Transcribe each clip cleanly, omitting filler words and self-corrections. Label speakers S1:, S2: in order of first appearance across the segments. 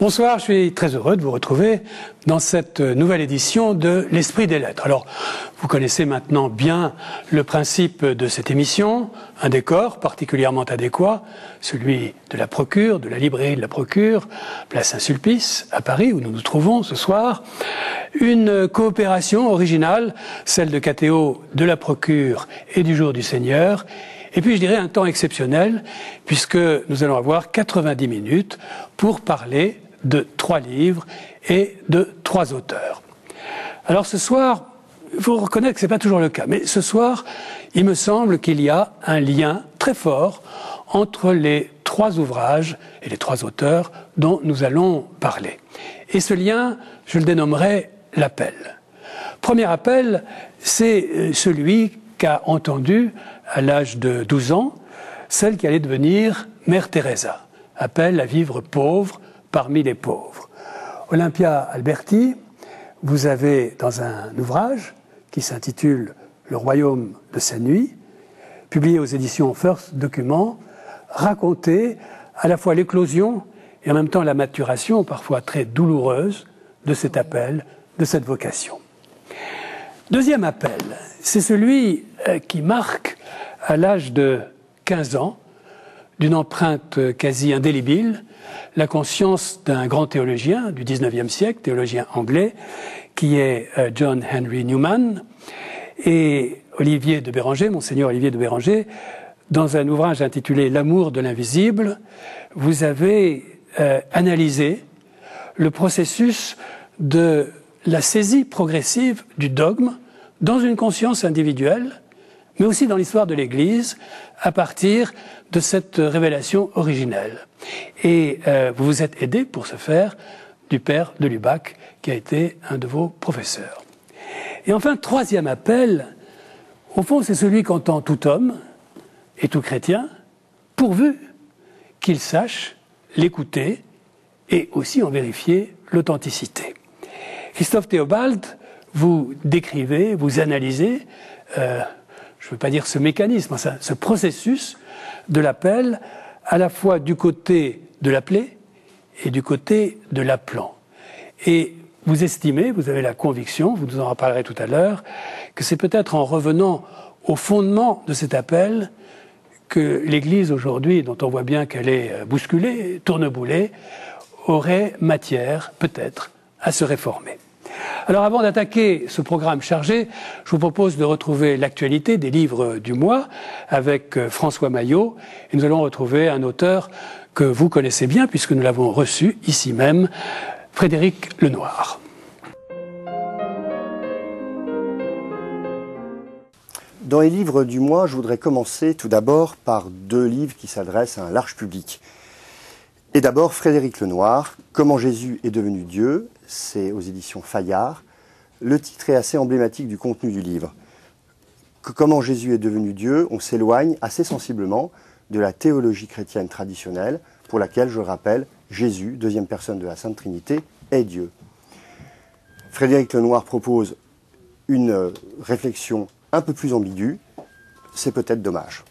S1: Bonsoir, je suis très heureux de vous retrouver dans cette nouvelle édition de l'Esprit des Lettres. Alors, vous connaissez maintenant bien le principe de cette émission, un décor particulièrement adéquat, celui de la Procure, de la librairie de la Procure, place Saint-Sulpice, à Paris, où nous nous trouvons ce soir. Une coopération originale, celle de Catéo, de la Procure et du Jour du Seigneur. Et puis, je dirais un temps exceptionnel, puisque nous allons avoir 90 minutes pour parler de 3 livres et de 3 auteurs. Alors ce soir, il faut reconnaître que ce n'est pas toujours le cas, mais ce soir, il me semble qu'il y a un lien très fort entre les 3 ouvrages et les 3 auteurs dont nous allons parler. Et ce lien, je le dénommerai l'appel. Premier appel, c'est celui qu'a entendu à l'âge de 12 ans, celle qui allait devenir Mère Teresa. Appel à vivre pauvre parmi les pauvres. Olympia Alberti, vous avez dans un ouvrage qui s'intitule Le royaume de sa nuit, publié aux éditions First Document, raconté à la fois l'éclosion et en même temps la maturation, parfois très douloureuse, de cet appel, de cette vocation. Deuxième appel, c'est celui qui marque à l'âge de 15 ans, d'une empreinte quasi indélébile, la conscience d'un grand théologien du XIXe siècle, théologien anglais, qui est John Henry Newman, et Olivier de Béranger, Monseigneur Olivier de Béranger, dans un ouvrage intitulé L'amour de l'invisible, vous avez analysé le processus de la saisie progressive du dogme dans une conscience individuelle, mais aussi dans l'histoire de l'Église, à partir de cette révélation originelle. Et vous vous êtes aidé pour ce faire du père de Lubac, qui a été un de vos professeurs. Et enfin, troisième appel, au fond, c'est celui qu'entend tout homme et tout chrétien, pourvu qu'il sache l'écouter et aussi en vérifier l'authenticité. Christophe Théobald, vous décrivez, vous analysez, je ne veux pas dire ce mécanisme, ce processus de l'appel, à la fois du côté de l'appelé et du côté de l'appelant. Et vous estimez, vous avez la conviction, vous nous en reparlerez tout à l'heure, que c'est peut-être en revenant au fondement de cet appel que l'Église aujourd'hui, dont on voit bien qu'elle est bousculée, tourneboulée, aurait matière, peut-être, à se réformer. Alors avant d'attaquer ce programme chargé, je vous propose de retrouver l'actualité des livres du mois avec François Maillot. Et nous allons retrouver un auteur que vous connaissez bien puisque nous l'avons reçu ici même, Frédéric Lenoir.
S2: Dans les livres du mois, je voudrais commencer tout d'abord par 2 livres qui s'adressent à un large public. Et d'abord, Frédéric Lenoir, Comment Jésus est devenu Dieu, c'est aux éditions Fayard. Le titre est assez emblématique du contenu du livre. Comment Jésus est devenu Dieu, on s'éloigne assez sensiblement de la théologie chrétienne traditionnelle, pour laquelle, je le rappelle, Jésus, deuxième personne de la Sainte Trinité, est Dieu. Frédéric Lenoir propose une réflexion un peu plus ambiguë, c'est peut-être dommage.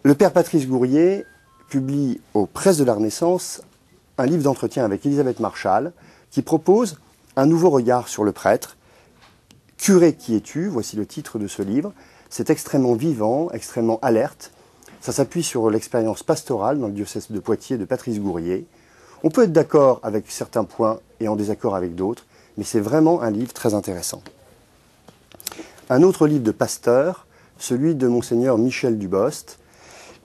S2: Le père Patrice Gourrier publie aux Presses de la Renaissance un livre d'entretien avec Elisabeth Marchal qui propose un nouveau regard sur le prêtre. Curé qui es-tu ? Voici le titre de ce livre. C'est extrêmement vivant, extrêmement alerte. Ça s'appuie sur l'expérience pastorale dans le diocèse de Poitiers de Patrice Gourrier. On peut être d'accord avec certains points et en désaccord avec d'autres, mais c'est vraiment un livre très intéressant. Un autre livre de pasteur, celui de Monseigneur Michel Dubost,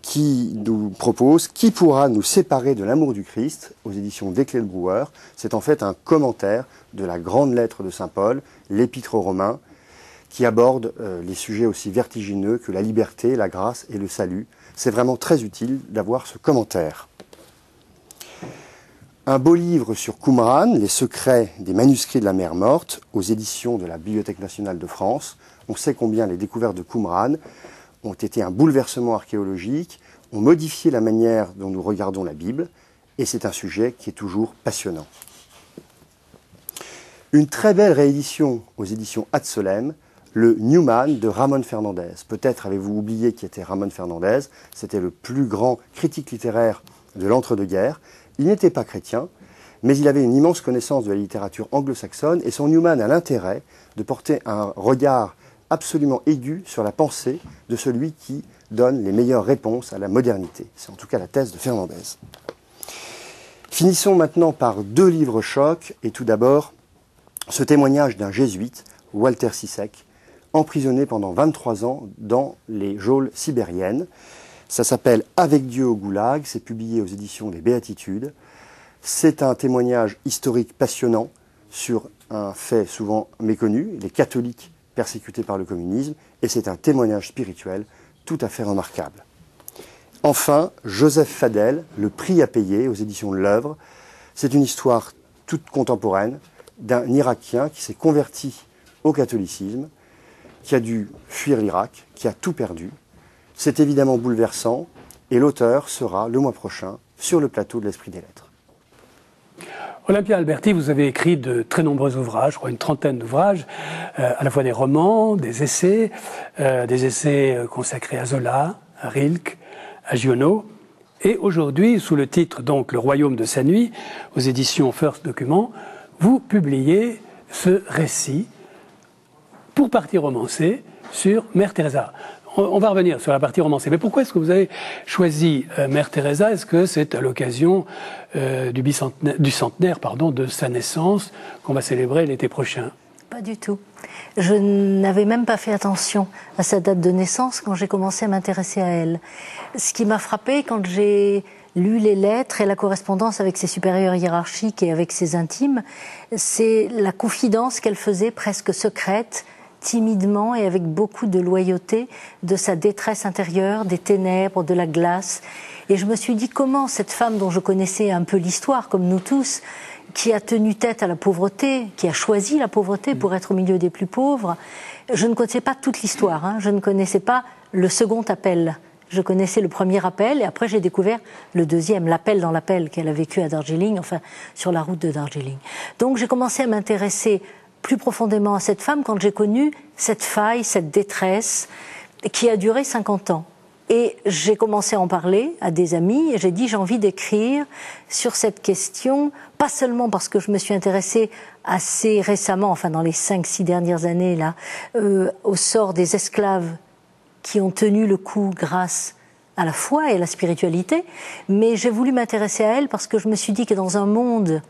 S2: qui nous propose « Qui pourra nous séparer de l'amour du Christ ?» aux éditions Desclés le Brouwer. C'est en fait un commentaire de la grande lettre de saint Paul, l'Épître aux Romains, qui aborde les sujets aussi vertigineux que la liberté, la grâce et le salut. C'est vraiment très utile d'avoir ce commentaire. Un beau livre sur Qumran, Les secrets des manuscrits de la mer morte, aux éditions de la Bibliothèque nationale de France. On sait combien les découvertes de Qumran ont été un bouleversement archéologique, ont modifié la manière dont nous regardons la Bible, et c'est un sujet qui est toujours passionnant. Une très belle réédition aux éditions Ad Solem, le Newman de Ramon Fernandez. Peut-être avez-vous oublié qui était Ramon Fernandez, c'était le plus grand critique littéraire de l'entre-deux-guerres, Il n'était pas chrétien, mais il avait une immense connaissance de la littérature anglo-saxonne et son Newman a l'intérêt de porter un regard absolument aigu sur la pensée de celui qui donne les meilleures réponses à la modernité. C'est en tout cas la thèse de Fernandez. Finissons maintenant par 2 livres chocs et tout d'abord ce témoignage d'un jésuite, Walter Sissek, emprisonné pendant 23 ans dans les geôles sibériennes. Ça s'appelle « Avec Dieu au goulag », c'est publié aux éditions des Béatitudes. C'est un témoignage historique passionnant sur un fait souvent méconnu, les catholiques persécutés par le communisme, et c'est un témoignage spirituel tout à fait remarquable. Enfin, Joseph Fadel, Le prix à payer, aux éditions de l'Œuvre. C'est une histoire toute contemporaine d'un Irakien qui s'est converti au catholicisme, qui a dû fuir l'Irak, qui a tout perdu. C'est évidemment bouleversant, et l'auteur sera, le mois prochain, sur le plateau de l'Esprit des Lettres.
S1: Olympia Alberti, vous avez écrit de très nombreux ouvrages, je crois une trentaine d'ouvrages, à la fois des romans, des essais consacrés à Zola, à Rilke, à Giono, et aujourd'hui, sous le titre donc Le Royaume de sa nuit, aux éditions First Document, vous publiez ce récit, pour partie romancée, sur Mère Teresa. On va revenir sur la partie romancée. Mais pourquoi est-ce que vous avez choisi Mère Teresa? Est-ce que c'est à l'occasion du centenaire de sa naissance qu'on va célébrer l'été prochain?
S3: Pas du tout. Je n'avais même pas fait attention à sa date de naissance quand j'ai commencé à m'intéresser à elle. Ce qui m'a frappé quand j'ai lu les lettres et la correspondance avec ses supérieurs hiérarchiques et avec ses intimes, c'est la confidence qu'elle faisait presque secrète, timidement et avec beaucoup de loyauté, de sa détresse intérieure, des ténèbres, de la glace. Et je me suis dit comment cette femme dont je connaissais un peu l'histoire, comme nous tous, qui a tenu tête à la pauvreté, qui a choisi la pauvreté pour être au milieu des plus pauvres, je ne connaissais pas toute l'histoire, je ne connaissais pas le second appel. Je connaissais le premier appel et après j'ai découvert le deuxième, l'appel dans l'appel qu'elle a vécu à Darjeeling, enfin sur la route de Darjeeling. Donc j'ai commencé à m'intéresser plus profondément à cette femme quand j'ai connu cette faille, cette détresse qui a duré 50 ans. Et j'ai commencé à en parler à des amis et j'ai dit j'ai envie d'écrire sur cette question, pas seulement parce que je me suis intéressée assez récemment, enfin dans les 5-6 dernières années là, au sort des esclaves qui ont tenu le coup grâce à la foi et à la spiritualité, mais j'ai voulu m'intéresser à elle parce que je me suis dit que dans un monde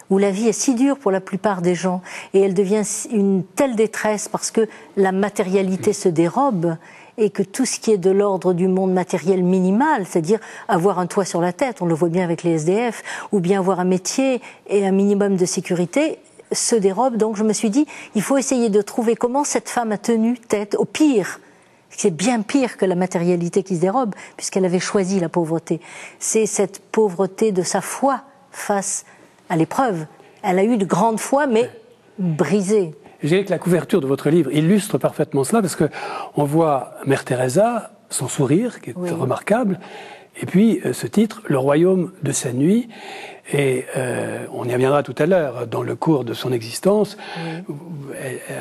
S3: où la vie est si dure pour la plupart des gens et elle devient une telle détresse parce que la matérialité se dérobe et que tout ce qui est de l'ordre du monde matériel minimal, c'est-à-dire avoir un toit sur la tête, on le voit bien avec les SDF, ou bien avoir un métier et un minimum de sécurité, se dérobe. Donc je me suis dit, il faut essayer de trouver comment cette femme a tenu tête au pire. C'est bien pire que la matérialité qui se dérobe, puisqu'elle avait choisi la pauvreté. C'est cette pauvreté de sa foi face à l'épreuve. Elle a eu de grande foi, mais brisée.
S1: Je dirais que la couverture de votre livre illustre parfaitement cela, parce qu'on voit Mère Teresa, son sourire, qui est remarquable, et puis ce titre, Le Royaume de sa nuit, et on y reviendra tout à l'heure, dans le cours de son existence,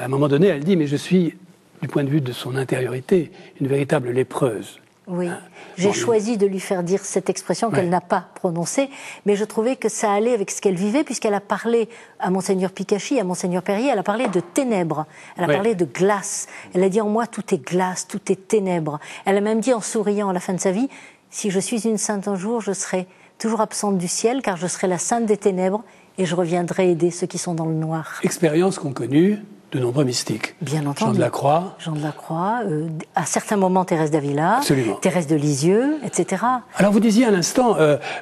S1: à un moment donné, elle dit, mais je suis, du point de vue de son intériorité, une véritable lépreuse.
S3: Oui, j'ai choisi de lui faire dire cette expression qu'elle n'a pas prononcée, mais je trouvais que ça allait avec ce qu'elle vivait, puisqu'elle a parlé à Monseigneur Picachy, à Monseigneur Perrier, elle a parlé de ténèbres, elle a parlé de glace, elle a dit en moi tout est glace, tout est ténèbres. Elle a même dit en souriant à la fin de sa vie, si je suis une sainte un jour, je serai toujours absente du ciel, car je serai la sainte des ténèbres, et je reviendrai aider ceux qui sont dans le noir.
S1: Expérience qu'ont connue de nombreux mystiques.
S3: Bien entendu.
S1: Jean de la Croix.
S3: Jean de la Croix, à certains moments Thérèse d'Avila,
S1: Absolument.
S3: Thérèse de Lisieux, etc.
S1: Alors vous disiez à l'instant,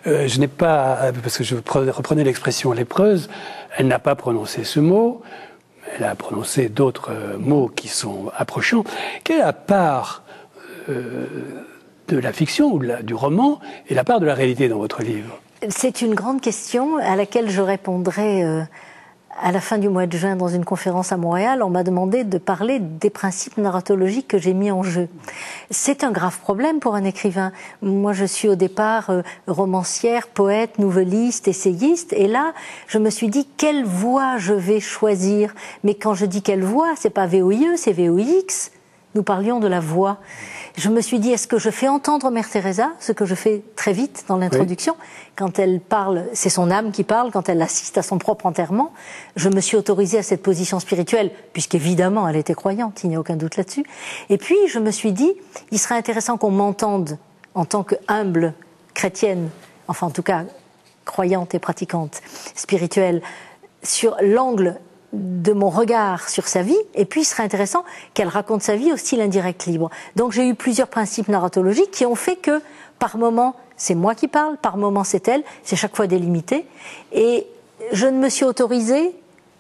S1: je n'ai pas, parce que je reprenais l'expression lépreuse, elle n'a pas prononcé ce mot, elle a prononcé d'autres mots qui sont approchants. Quelle est la part de la fiction ou du roman et la part de la réalité dans votre livre?
S3: C'est une grande question à laquelle je répondrai à la fin du mois de juin dans une conférence à Montréal. On m'a demandé de parler des principes narratologiques que j'ai mis en jeu. C'est un grave problème pour un écrivain. Moi, je suis au départ romancière, poète, nouvelliste, essayiste, et là, je me suis dit quelle voie je vais choisir. Mais quand je dis quelle voie, c'est pas VOIE, c'est VOX. nous parlions de la voix. Je me suis dit, est-ce que je fais entendre Mère Teresa, ce que je fais très vite dans l'introduction, quand elle parle, c'est son âme qui parle, quand elle assiste à son propre enterrement. Je me suis autorisée à cette position spirituelle, puisqu'évidemment elle était croyante, il n'y a aucun doute là-dessus. Et puis je me suis dit, il serait intéressant qu'on m'entende en tant que humble chrétienne, enfin en tout cas croyante et pratiquante, spirituelle, sur l'angle de mon regard sur sa vie, et puis il serait intéressant qu'elle raconte sa vie au style indirect libre. Donc j'ai eu plusieurs principes narratologiques qui ont fait que, par moment, c'est moi qui parle, par moment c'est elle, c'est chaque fois délimité, et je ne me suis autorisée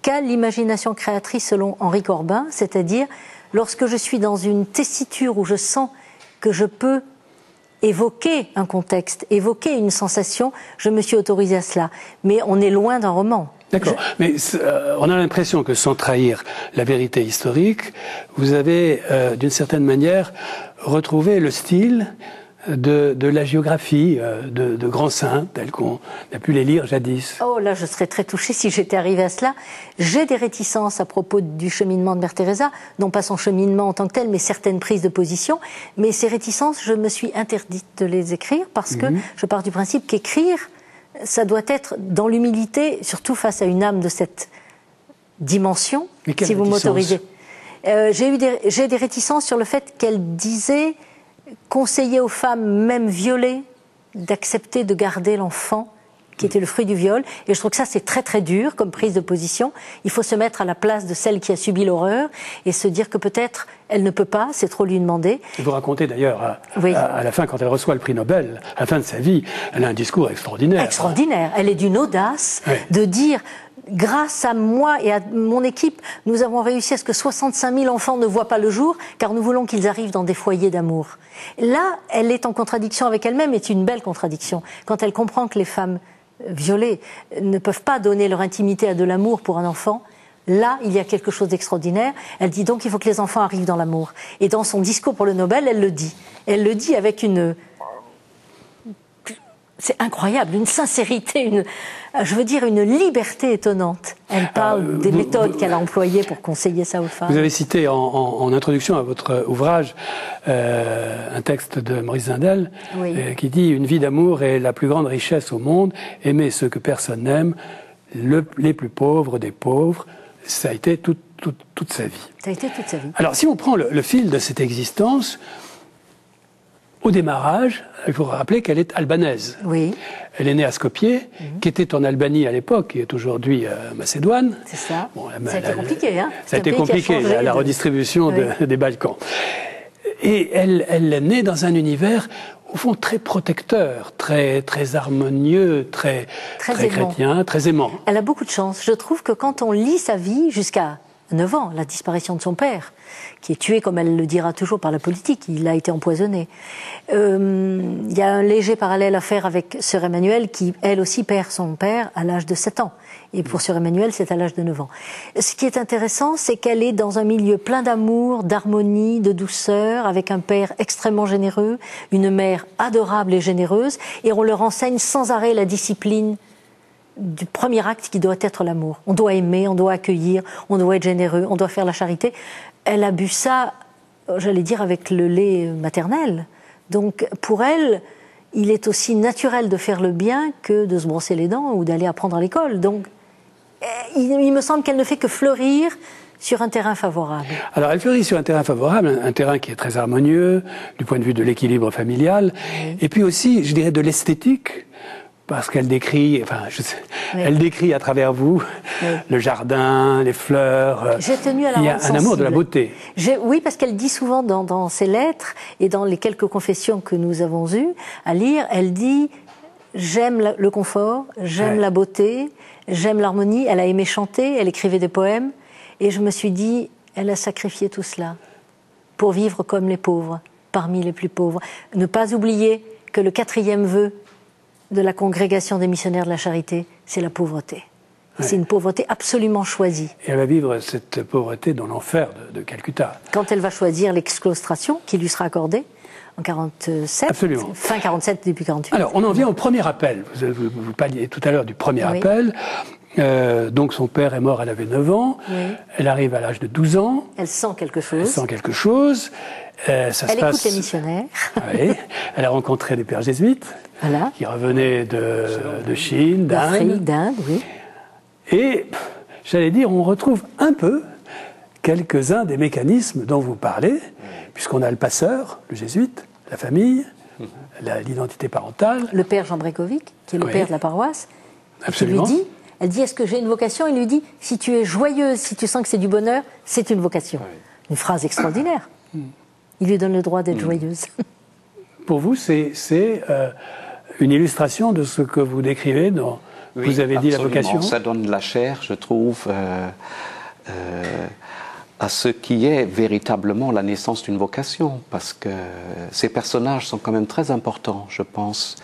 S3: qu'à l'imagination créatrice selon Henri Corbin, c'est-à-dire lorsque je suis dans une tessiture où je sens que je peux évoquer un contexte, évoquer une sensation, je me suis autorisée à cela. Mais on est loin d'un roman.
S1: D'accord, mais on a l'impression que sans trahir la vérité historique, vous avez d'une certaine manière retrouvé le style de la géographie de grands saints tels qu'on a pu les lire jadis.
S3: Oh là, je serais très touchée si j'étais arrivée à cela. J'ai des réticences à propos du cheminement de Mère Teresa, non pas son cheminement en tant que tel, mais certaines prises de position. Mais ces réticences, je me suis interdite de les écrire parce que je pars du principe qu'écrire, ça doit être dans l'humilité, surtout face à une âme de cette dimension, si vous m'autorisez. J'ai des réticences sur le fait qu'elle disait conseiller aux femmes, même violées, d'accepter de garder l'enfant qui était le fruit du viol. Et je trouve que ça, c'est très très dur comme prise de position. Il faut se mettre à la place de celle qui a subi l'horreur et se dire que peut-être elle ne peut pas, c'est trop lui demander.
S1: Et vous racontez d'ailleurs à la fin, quand elle reçoit le prix Nobel, à la fin de sa vie, elle a un discours extraordinaire.
S3: Extraordinaire. Elle est d'une audace de dire, grâce à moi et à mon équipe, nous avons réussi à ce que 65 000 enfants ne voient pas le jour, car nous voulons qu'ils arrivent dans des foyers d'amour. Là, elle est en contradiction avec elle-même, et c'est une belle contradiction. Quand elle comprend que les femmes violées ne peuvent pas donner leur intimité à de l'amour pour un enfant, là, il y a quelque chose d'extraordinaire. Elle dit donc il faut que les enfants arrivent dans l'amour. Et dans son discours pour le Nobel, elle le dit. Elle le dit avec une... C'est incroyable, une sincérité, je veux dire une liberté étonnante. Elle parle des méthodes qu'elle a employées pour conseiller ça aux femmes.
S1: Vous avez cité en introduction à votre ouvrage un texte de Maurice Zindel qui dit « Une vie d'amour est la plus grande richesse au monde, aimer ceux que personne n'aime, les plus pauvres des pauvres ». Ça a été toute sa vie.
S3: Ça a été toute sa vie.
S1: Alors si on prend le fil de cette existence... Au démarrage, il faut rappeler qu'elle est albanaise.
S3: Oui.
S1: Elle est née à Skopje, qui était en Albanie à l'époque, qui est aujourd'hui Macédoine.
S3: C'est ça. Bon, ça a été compliqué, hein.
S1: Ça a été compliqué, la redistribution des Balkans. Et elle est née dans un univers, au fond, très protecteur, très harmonieux, très chrétien, très aimant.
S3: Elle a beaucoup de chance. Je trouve que quand on lit sa vie jusqu'à 9 ans, la disparition de son père, qui est tué, comme elle le dira toujours, par la politique. Il a été empoisonné. Il y a un léger parallèle à faire avec Sœur Emmanuelle, qui, elle aussi, perd son père à l'âge de 7 ans. Et pour Sœur Emmanuelle, c'est à l'âge de 9 ans. Ce qui est intéressant, c'est qu'elle est dans un milieu plein d'amour, d'harmonie, de douceur, avec un père extrêmement généreux, une mère adorable et généreuse, et on leur enseigne sans arrêt la discipline du premier acte qui doit être l'amour. On doit aimer, on doit accueillir, on doit être généreux, on doit faire la charité. Elle a bu ça, j'allais dire, avec le lait maternel. Donc, pour elle, il est aussi naturel de faire le bien que de se brosser les dents ou d'aller apprendre à l'école. Donc, il me semble qu'elle ne fait que fleurir sur un terrain favorable. Alors,
S1: elle fleurit sur un terrain favorable, un terrain qui est très harmonieux, du point de vue de l'équilibre familial, et puis aussi, je dirais, de l'esthétique, parce qu'elle décrit, elle décrit à travers vous le jardin, les fleurs.
S3: J'ai tenu à la
S1: Il y a un amour de la beauté.
S3: Oui, parce qu'elle dit souvent dans ses lettres et dans les quelques confessions que nous avons eues à lire, elle dit j'aime le confort, j'aime la beauté, j'aime l'harmonie. Elle a aimé chanter, elle écrivait des poèmes, et je me suis dit, elle a sacrifié tout cela pour vivre comme les pauvres, parmi les plus pauvres. Ne pas oublier que le 4e vœu de la congrégation des missionnaires de la charité, c'est la pauvreté. C'est une pauvreté absolument choisie.
S1: Et elle va vivre cette pauvreté dans l'enfer de Calcutta.
S3: Quand elle va choisir l'exclustration qui lui sera accordée en 47,
S1: absolument.
S3: Fin 47, début 48.
S1: Alors, on en vient au premier appel. Vous parliez tout à l'heure du premier appel. Donc son père est mort, elle avait 9 ans.
S3: Oui.
S1: Elle arrive à l'âge de 12 ans.
S3: Elle sent quelque chose.
S1: Elle sent quelque chose.
S3: Elle écoute les missionnaires.
S1: Oui. Elle a rencontré des pères jésuites
S3: Voilà.
S1: qui revenaient de Chine,
S3: D'Afrique,
S1: d'Inde.
S3: d'Inde, oui.
S1: Et j'allais dire, on retrouve un peu quelques-uns des mécanismes dont vous parlez, puisqu'on a le passeur, le jésuite, la famille, l'identité parentale.
S3: Le père Jean Brécovic, qui est le
S1: Oui.
S3: père de la paroisse, et qui
S1: Absolument.
S3: lui dit, elle dit, est-ce que j'ai une vocation? Il lui dit, si tu es joyeuse, si tu sens que c'est du bonheur, c'est une vocation. Une phrase extraordinaire. Il lui donne le droit d'être joyeuse.
S1: Pour vous, c'est une illustration de ce que vous décrivez dans...
S4: Oui,
S1: vous avez dit la
S4: absolument.
S1: vocation.
S4: Ça donne la chair, je trouve, à ce qui est véritablement la naissance d'une vocation, parce que ces personnages sont quand même très importants, je pense.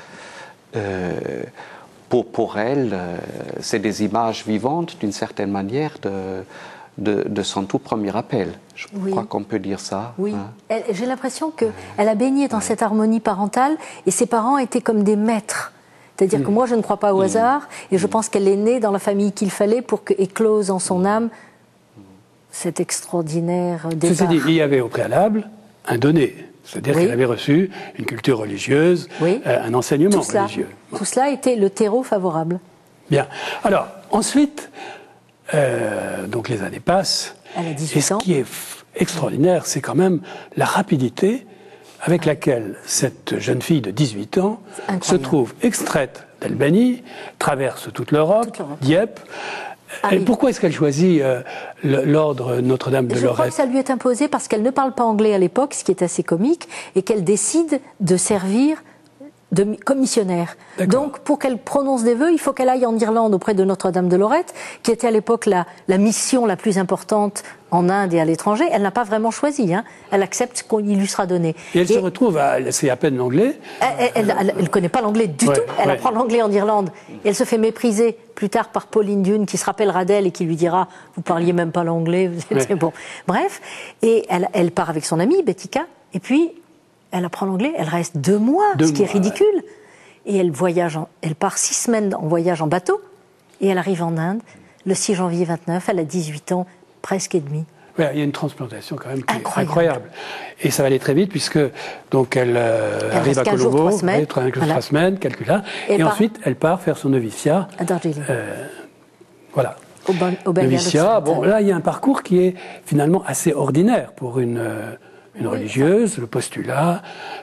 S4: Pour elle, c'est des images vivantes, d'une certaine manière, de son tout premier appel. Je crois qu'on peut dire ça.
S3: Oui,
S4: hein.
S3: j'ai l'impression qu'elle a baigné dans cette harmonie parentale, et ses parents étaient comme des maîtres. C'est-à-dire que moi, je ne crois pas au hasard, et je pense qu'elle est née dans la famille qu'il fallait pour que éclose en son âme cet extraordinaire départ.
S1: Ceci dit, il y avait au préalable un donné, c'est-à-dire
S3: Oui.
S1: qu'elle avait reçu une culture religieuse,
S3: Oui.
S1: Un enseignement
S3: Tout cela,
S1: religieux.
S3: tout cela était le terreau favorable.
S1: Bien. Alors, ensuite, donc les années passent.
S3: Elle a 18
S1: et ce
S3: ans.
S1: qui est extraordinaire, c'est quand même la rapidité avec laquelle cette jeune fille de 18 ans
S3: Incroyable.
S1: se trouve extraite d'Albanie, traverse toute l'Europe, Dieppe. Et
S3: oui.
S1: pourquoi est-ce qu'elle choisit l'ordre Notre-Dame de
S3: Je crois que
S1: Lorette?
S3: ça lui est imposé parce qu'elle ne parle pas anglais à l'époque, ce qui est assez comique, et qu'elle décide de servir comme missionnaire.
S1: D'accord.
S3: Donc, pour qu'elle prononce des vœux, il faut qu'elle aille en Irlande auprès de Notre-Dame de Lorette, qui était à l'époque la mission la plus importante en Inde et à l'étranger. Elle n'a pas vraiment choisi, hein. Elle accepte qu'il lui sera donné.
S1: Et elle se retrouve c'est à peine l'anglais.
S3: Elle ne connaît pas l'anglais du
S1: Ouais,
S3: tout. Elle
S1: ouais.
S3: apprend l'anglais en Irlande. Et elle se fait mépriser plus tard par Pauline Dune, qui se rappellera d'elle et qui lui dira « Vous parliez même pas l'anglais. »
S1: Ouais.
S3: Bon. Bref. Et elle part avec son amie, Bettika. Et puis, elle apprend l'anglais. Elle reste 2 mois, ce qui est ridicule. Ouais. Et elle part 6 semaines en voyage en bateau. Et elle arrive en Inde le 6 janvier 29. Elle a 18 ans, presque et demi.
S1: Ouais, il y a une transplantation quand même qui est incroyable. Et ça va aller très vite puisque donc elle arrive à Colombo,
S3: 3 semaines,
S1: 3 semaines, calcul là, et ensuite elle part faire son noviciat.
S3: À Darjeeling.
S1: Voilà.
S3: Au
S1: noviciat. Bon, là il y a un parcours qui est finalement assez ordinaire pour une religieuse, le postulat,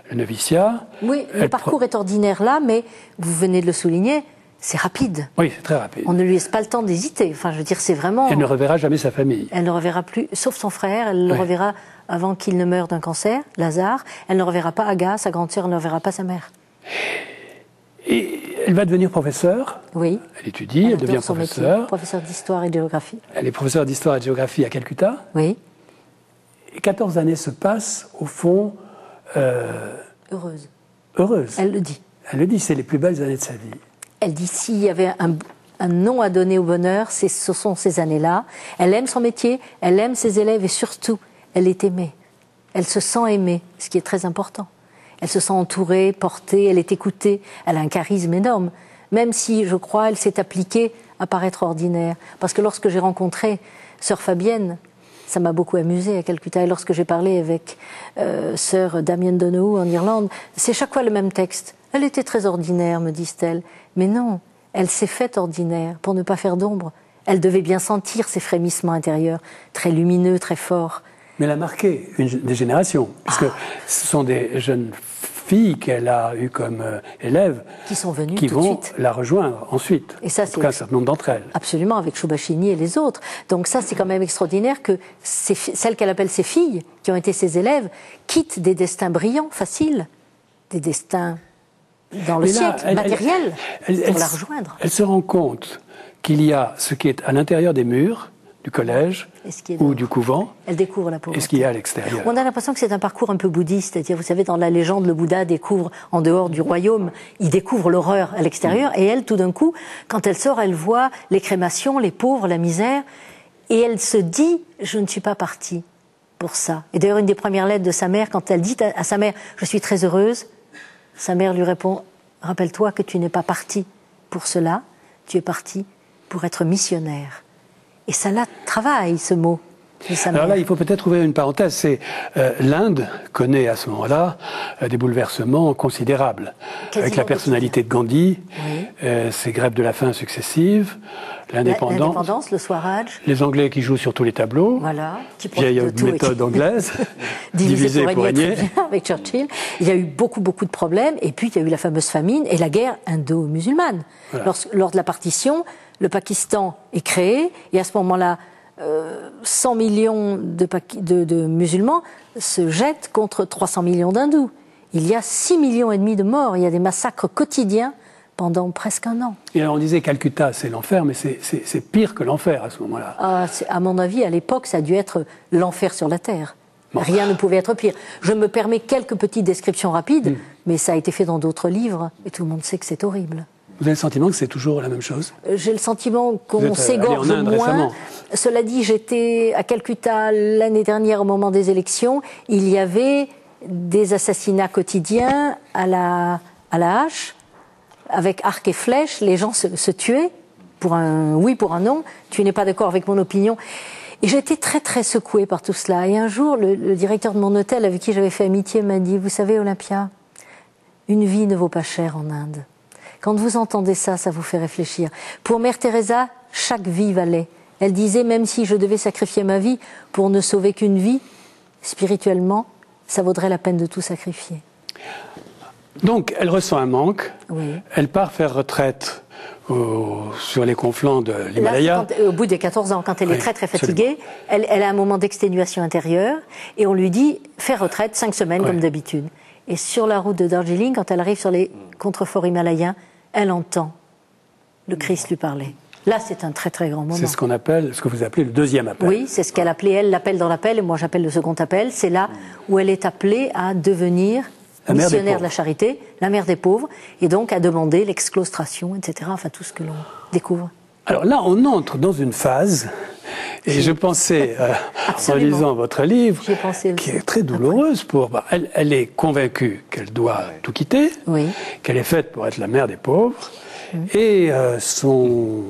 S1: le noviciat.
S3: Oui, le parcours est ordinaire là, mais vous venez de le souligner. C'est rapide.
S1: Oui, c'est très rapide.
S3: On ne lui laisse pas le temps d'hésiter. Enfin, je veux dire, c'est vraiment...
S1: Elle ne reverra jamais sa famille.
S3: Elle ne reverra plus, sauf son frère. Elle le reverra avant qu'il ne meure d'un cancer, Lazare. Elle ne reverra pas Aga, sa grande sœur. Elle ne reverra pas sa mère.
S1: Et elle va devenir professeure.
S3: Oui.
S1: Elle étudie, elle devient professeure.
S3: Professeure d'histoire et de géographie.
S1: Elle est professeure d'histoire et de géographie à Calcutta.
S3: Oui.
S1: Et 14 années se passent, au fond...
S3: Heureuse.
S1: Heureuse.
S3: Elle le dit.
S1: Elle le dit, c'est les plus belles années de sa vie.
S3: Elle dit, s'il y avait un nom à donner au bonheur, ce sont ces années-là. Elle aime son métier, elle aime ses élèves et surtout, elle est aimée. Elle se sent aimée, ce qui est très important. Elle se sent entourée, portée, elle est écoutée. Elle a un charisme énorme. Même si, je crois, elle s'est appliquée à paraître ordinaire. Parce que lorsque j'ai rencontré sœur Fabienne, ça m'a beaucoup amusée à Calcutta. Et lorsque j'ai parlé avec sœur Damien Donoghue en Irlande, c'est chaque fois le même texte. Elle était très ordinaire, me disent-elles. Mais non, elle s'est faite ordinaire pour ne pas faire d'ombre. Elle devait bien sentir ses frémissements intérieurs, très lumineux, très forts.
S1: Mais elle a marqué des générations, puisque ce sont des jeunes filles qu'elle a eues comme élèves
S3: qui sont venues
S1: qui
S3: tout de
S1: vont
S3: suite.
S1: la rejoindre ensuite.
S3: Et ça,
S1: en tout cas, un certain nombre d'entre elles.
S3: Absolument, avec Shubhashini et les autres. Donc ça, c'est quand même extraordinaire que celles qu'elle appelle ses filles, qui ont été ses élèves, quittent des destins brillants, faciles, des destins dans le siècle, matériel, pour la rejoindre.
S1: Elle se rend compte qu'il y a ce qui est à l'intérieur des murs du collège ou du couvent.
S3: Elle découvre la pauvreté.
S1: Et ce qu'il y a à l'extérieur.
S3: On a l'impression que c'est un parcours un peu bouddhiste. C'est-à-dire, vous savez, dans la légende, le Bouddha découvre, en dehors du royaume, il découvre l'horreur à l'extérieur. Et elle, tout d'un coup, quand elle sort, elle voit les crémations, les pauvres, la misère. Et elle se dit, je ne suis pas partie pour ça. Et d'ailleurs, une des premières lettres de sa mère, quand elle dit à sa mère, je suis très heureuse, sa mère lui répond, rappelle-toi que tu n'es pas partie pour cela, tu es partie pour être missionnaire. Et ça la travaille, ce mot.
S1: Alors là, il faut peut-être ouvrir une parenthèse. C'est l'Inde connaît à ce moment-là des bouleversements considérables. Avec la personnalité de Gandhi, ses grèves de la faim successives, l'indépendance,
S3: le Swaraj.
S1: Les Anglais qui jouent sur tous les tableaux.
S3: Voilà.
S1: Vieille méthode anglaise.
S3: Diviser pour régner. Avec Churchill. Il y a eu beaucoup de problèmes. Et puis, il y a eu la fameuse famine et la guerre indo-musulmane. Voilà. Lors de la partition, le Pakistan est créé. Et à ce moment-là, 100 millions de musulmans se jettent contre 300 millions d'hindous. Il y a 6,5 millions de morts. Il y a des massacres quotidiens pendant presque un an.
S1: Et alors on disait Calcutta, c'est l'enfer, mais c'est pire que l'enfer à ce moment-là.
S3: À mon avis, à l'époque, ça a dû être l'enfer sur la terre. Bon. Rien ne pouvait être pire. Je me permets quelques petites descriptions rapides, mais ça a été fait dans d'autres livres, et tout le monde sait que c'est horrible.
S1: Vous avez le sentiment que c'est toujours la même chose?
S3: J'ai le sentiment qu'on s'égorge moins.
S1: Récemment.
S3: Cela dit, j'étais à Calcutta l'année dernière au moment des élections. Il y avait des assassinats quotidiens à la hache, avec arc et flèche. Les gens se tuaient pour un oui, pour un non. Tu n'es pas d'accord avec mon opinion. Et j'étais très secouée par tout cela. Et un jour, le directeur de mon hôtel, avec qui j'avais fait amitié, m'a dit: vous savez, Olympia, une vie ne vaut pas cher en Inde. Quand vous entendez ça, ça vous fait réfléchir. Pour Mère Teresa, chaque vie valait. Elle disait, même si je devais sacrifier ma vie pour ne sauver qu'une vie, spirituellement, ça vaudrait la peine de tout sacrifier.
S1: Donc, elle ressent un manque.
S3: Oui.
S1: Elle part faire retraite sur les conflants de l'Himalaya.
S3: Au bout des 14 ans, quand elle est très fatiguée, elle a un moment d'exténuation intérieure et on lui dit, fais retraite 5 semaines comme d'habitude. Et sur la route de Darjeeling, quand elle arrive sur les contreforts himalayens, elle entend le Christ lui parler. Là, c'est un très grand moment.
S1: C'est ce qu'on appelle, ce que vous appelez le deuxième appel.
S3: Oui, c'est ce qu'elle appelait, elle, l'appel dans l'appel, et moi j'appelle le second appel. C'est là où elle est appelée à devenir missionnaire de la charité, la mère des pauvres, et donc à demander l'exclaustration, etc. Enfin, tout ce que l'on découvre.
S1: Alors là, on entre dans une phase, et je pensais, en lisant votre livre, qui est très douloureuse pour... Elle est convaincue qu'elle doit tout quitter, qu'elle est faite pour être la mère des pauvres, et son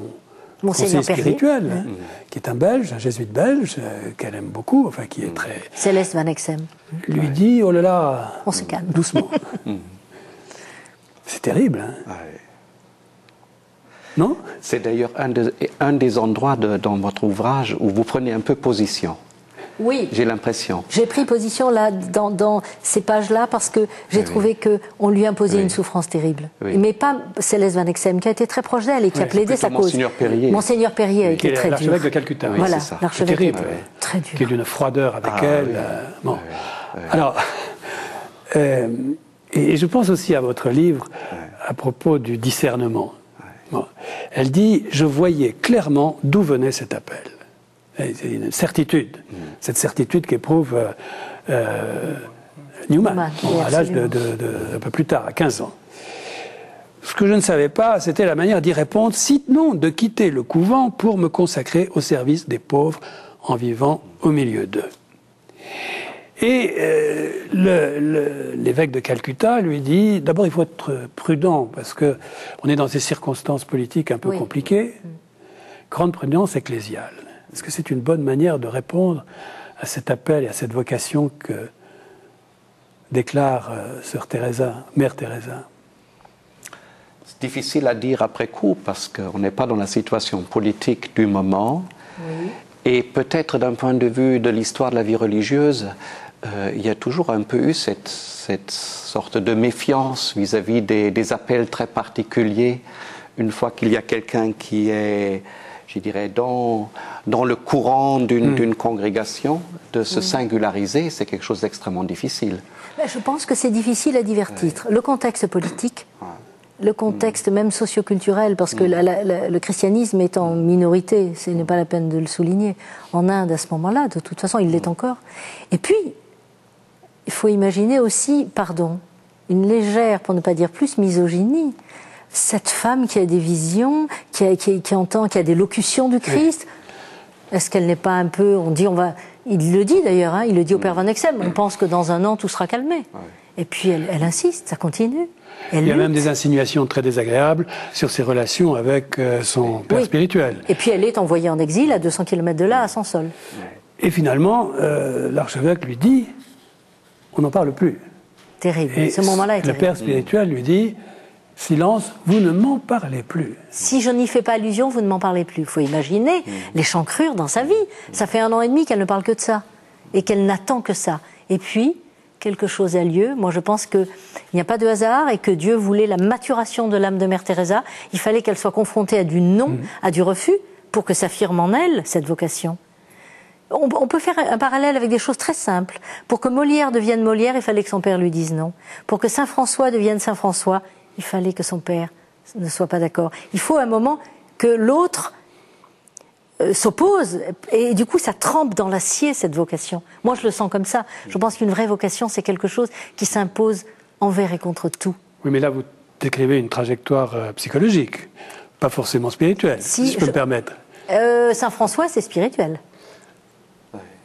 S1: conseiller spirituel, qui est un Belge, un jésuite belge, qu'elle aime beaucoup, enfin qui est très...
S3: Céleste Van Exem.
S1: Lui dit, oh là là,
S3: on se calme.
S1: Doucement. C'est terrible, hein. Non ?
S4: C'est d'ailleurs un des endroits dans votre ouvrage où vous prenez un peu position.
S3: Oui.
S4: J'ai l'impression.
S3: J'ai pris position là, dans ces pages-là parce que j'ai trouvé qu'on lui imposait une souffrance terrible. Mais pas Céleste Van Exem, qui a été très proche d'elle et qui a plaidé sa cause.
S4: Monseigneur Perrier.
S3: Monseigneur Perrier a été très dur.
S1: L'archevêque de Calcutta.
S3: Voilà, l'archevêque était très dur.
S1: Qui est d'une froideur avec elle. Bon. Alors, et je pense aussi à votre livre à propos du discernement. Bon. Elle dit, je voyais clairement d'où venait cet appel. C'est une certitude. Cette certitude qu'éprouve Newman, à l'âge un peu plus tard, à 15 ans. Ce que je ne savais pas, c'était la manière d'y répondre, sinon de quitter le couvent pour me consacrer au service des pauvres en vivant au milieu d'eux. Et l'évêque de Calcutta lui dit, d'abord il faut être prudent, parce qu'on est dans des circonstances politiques un peu compliquées. Grande prudence ecclésiale. Est-ce que c'est une bonne manière de répondre à cet appel et à cette vocation que déclare Sœur Teresa, Mère Teresa?
S4: C'est difficile à dire après coup parce qu'on n'est pas dans la situation politique du moment. Et peut-être d'un point de vue de l'histoire de la vie religieuse, il y a toujours un peu eu cette sorte de méfiance vis-à-vis des appels très particuliers. Une fois qu'il y a quelqu'un qui est, je dirais, dans le courant d'une congrégation, de se singulariser, c'est quelque chose d'extrêmement difficile.
S3: Je pense que c'est difficile à divers titres. Le contexte politique, le contexte même socio-culturel, parce que le christianisme est en minorité, ce n'est pas la peine de le souligner, en Inde à ce moment-là, de toute façon il l'est encore. Et puis, il faut imaginer aussi, une légère, pour ne pas dire plus, misogynie. Cette femme qui a des visions, qui entend, qui a des locutions du Christ, est-ce qu'elle n'est pas un peu, on dit, Il le dit d'ailleurs, hein, il le dit au père Van Exem, on pense que dans un an tout sera calmé. Et puis elle insiste, ça continue.
S1: Il y a même des insinuations très désagréables sur ses relations avec son père spirituel.
S3: Et puis elle est envoyée en exil à 200 km de là, à Sansol.
S1: Et finalement, l'archevêque lui dit, on n'en parle plus.
S3: Terrible,
S1: Et
S3: ce moment-là est
S1: le
S3: terrible.
S1: père spirituel lui dit, silence, vous ne m'en parlez plus.
S3: Si je n'y fais pas allusion, vous ne m'en parlez plus. Il faut imaginer l'échancrure dans sa vie. Ça fait 1 an et demi qu'elle ne parle que de ça. Et qu'elle n'attend que ça. Et puis, quelque chose a lieu. Moi, je pense qu'il n'y a pas de hasard et que Dieu voulait la maturation de l'âme de Mère Teresa. Il fallait qu'elle soit confrontée à du non, à du refus, pour que s'affirme en elle cette vocation. On peut faire un parallèle avec des choses très simples. Pour que Molière devienne Molière, il fallait que son père lui dise non. Pour que Saint François devienne Saint François, il fallait que son père ne soit pas d'accord. Il faut un moment que l'autre s'oppose, et du coup ça trempe dans l'acier cette vocation. Moi je le sens comme ça. Je pense qu'une vraie vocation c'est quelque chose qui s'impose envers et contre tout.
S1: Oui, mais là vous décrivez une trajectoire psychologique, pas forcément spirituelle, si je peux me permettre.
S3: Saint François c'est spirituel.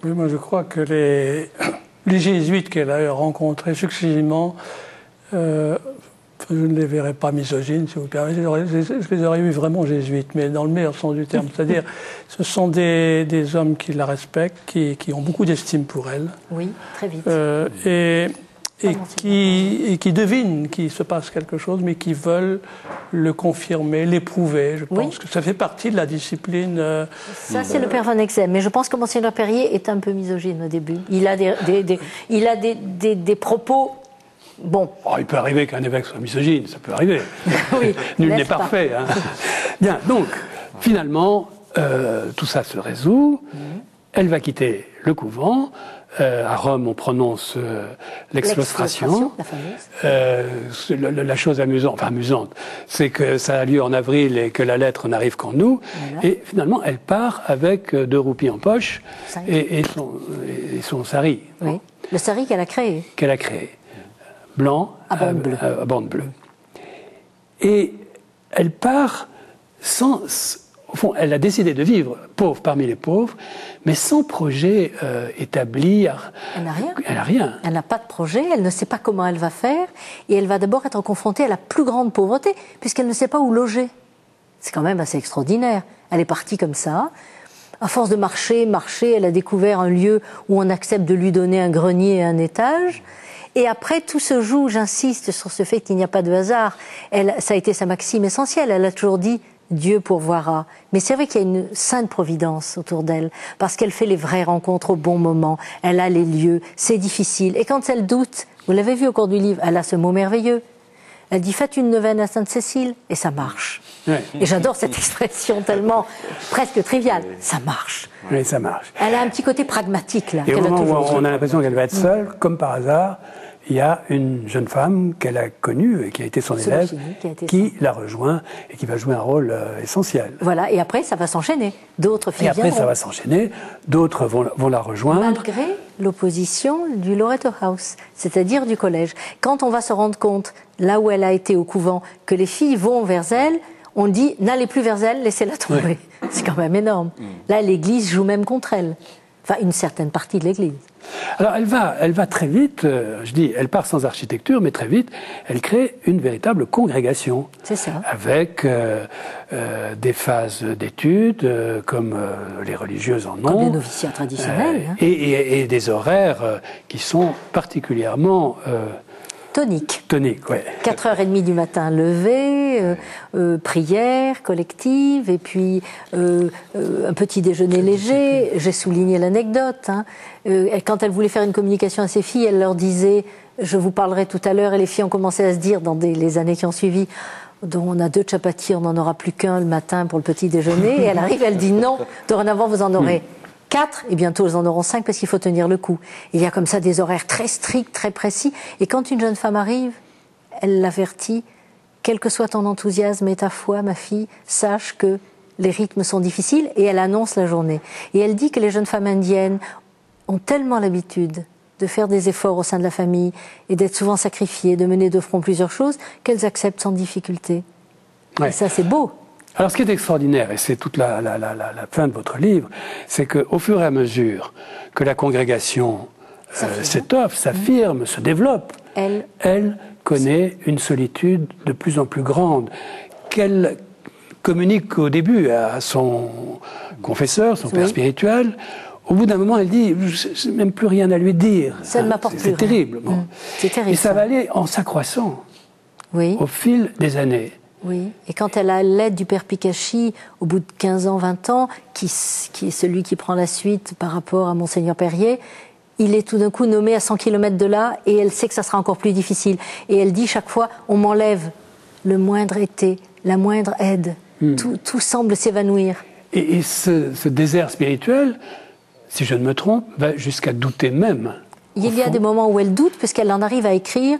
S5: Oui, moi je crois que les jésuites qu'elle a rencontrés successivement, je ne les verrais pas misogynes, si vous permettez. Je les aurais vus vraiment jésuites, mais dans le meilleur sens du terme. C'est-à-dire, ce sont des hommes qui la respectent, qui ont beaucoup d'estime pour elle.
S3: Oui, très vite.
S5: Et qui devinent qu'il se passe quelque chose, mais qui veulent le confirmer, l'éprouver. Je pense que ça fait partie de la discipline.
S3: Ça, c'est le père Van Exem. Mais je pense que Monseigneur Perrier est un peu misogyne au début. Il a des propos. Bon.
S1: Oh, il peut arriver qu'un évêque soit misogyne, ça peut arriver.
S3: Oui,
S1: Nul n'est parfait. Hein. Bien, donc, finalement, tout ça se résout. Elle va quitter le couvent. À Rome, on prononce l'exfostration. La chose amusante, c'est que ça a lieu en avril et que la lettre n'arrive qu'en août. Voilà. Et finalement, elle part avec 2 roupies en poche et son sari.
S3: Oui. Le sari qu'elle a créé.
S1: Blanc à bande bleue. Et elle part sans... Au fond, elle a décidé de vivre pauvre parmi les pauvres, mais sans projet établi.
S3: Elle n'a rien.
S1: Elle n'a rien.
S3: Elle n'a pas de projet, elle ne sait pas comment elle va faire, et elle va d'abord être confrontée à la plus grande pauvreté, puisqu'elle ne sait pas où loger. C'est quand même assez extraordinaire. Elle est partie comme ça. À force de marcher, elle a découvert un lieu où on accepte de lui donner un grenier et un étage. Et après, tout se joue, j'insiste sur ce fait qu'il n'y a pas de hasard. Ça a été sa maxime essentielle. Elle a toujours dit Dieu pourvoira. Mais c'est vrai qu'il y a une sainte providence autour d'elle, parce qu'elle fait les vraies rencontres au bon moment. Elle a les lieux, c'est difficile. Et quand elle doute, vous l'avez vu au cours du livre, elle a ce mot merveilleux. Elle dit faites une neuvaine à Sainte-Cécile, et ça marche. Ouais. Et j'adore cette expression tellement presque triviale. Ça marche.
S1: Oui, ça marche.
S3: Elle a un petit côté pragmatique là.
S1: Et au moment où on a l'impression qu'elle va être seule, comme par hasard, il y a une jeune femme qu'elle a connue et qui a été son élève, qui la rejoint et qui va jouer un rôle essentiel.
S3: Voilà, et après ça va s'enchaîner. D'autres filles viendront.
S1: Et après ça va s'enchaîner, d'autres vont la rejoindre.
S3: Malgré l'opposition du Loreto House, c'est-à-dire du collège. Quand on va se rendre compte, là où elle a été au couvent, que les filles vont vers elle, on dit n'allez plus vers elle, laissez-la tomber. Ouais. C'est quand même énorme. Là, l'Église joue même contre elle. Enfin, une certaine partie de l'Église.
S1: Alors, elle va très vite, elle part sans architecture, mais très vite, elle crée une véritable congrégation.
S3: C'est ça.
S1: Avec des phases d'études, comme les religieuses en ont.
S3: Comme les noviciats traditionnels.
S1: Et des horaires qui sont particulièrement...
S3: Tonique,
S1: ouais.
S3: 4h30 du matin levé, prière collective, et puis un petit déjeuner léger. J'ai souligné l'anecdote. Hein. Quand elle voulait faire une communication à ses filles, elle leur disait « Je vous parlerai tout à l'heure », et les filles ont commencé à se dire, dans les années qui ont suivi, dont on a 2 chapatis, on n'en aura plus qu'un le matin pour le petit déjeuner. Et elle arrive, elle dit « Non, dorénavant vous en aurez 4, et bientôt elles en auront 5 parce qu'il faut tenir le coup. » Il y a comme ça des horaires très stricts, très précis. Et quand une jeune femme arrive, elle l'avertit, quel que soit ton enthousiasme et ta foi, ma fille, sache que les rythmes sont difficiles, et elle annonce la journée. Et elle dit que les jeunes femmes indiennes ont tellement l'habitude de faire des efforts au sein de la famille et d'être souvent sacrifiées, de mener de front plusieurs choses, qu'elles acceptent sans difficulté. Ouais. Et ça, c'est beau.
S1: Alors, ce qui est extraordinaire, et c'est toute la fin de votre livre, c'est qu'au fur et à mesure que la congrégation s'étoffe, s'affirme, se développe, elle connaît une solitude de plus en plus grande, qu'elle communique au début à son confesseur, son père spirituel. Au bout d'un moment, elle dit, je n'ai même plus rien à lui dire.
S3: Ça ne m'apporte plus
S1: C'est terrible. Bon.
S3: C'est terrible.
S1: Et ça va aller en s'accroissant au fil des années.
S3: Oui, et quand elle a l'aide du père Picachi, au bout de 15 ans, 20 ans, qui est celui qui prend la suite par rapport à Monseigneur Perrier, il est tout d'un coup nommé à 100 km de là, et elle sait que ça sera encore plus difficile. Et elle dit chaque fois, on m'enlève le moindre été, la moindre aide. Tout semble s'évanouir.
S1: Et ce désert spirituel, si je ne me trompe, va jusqu'à douter même.
S3: Il y a des moments où elle doute, puisqu'elle en arrive à écrire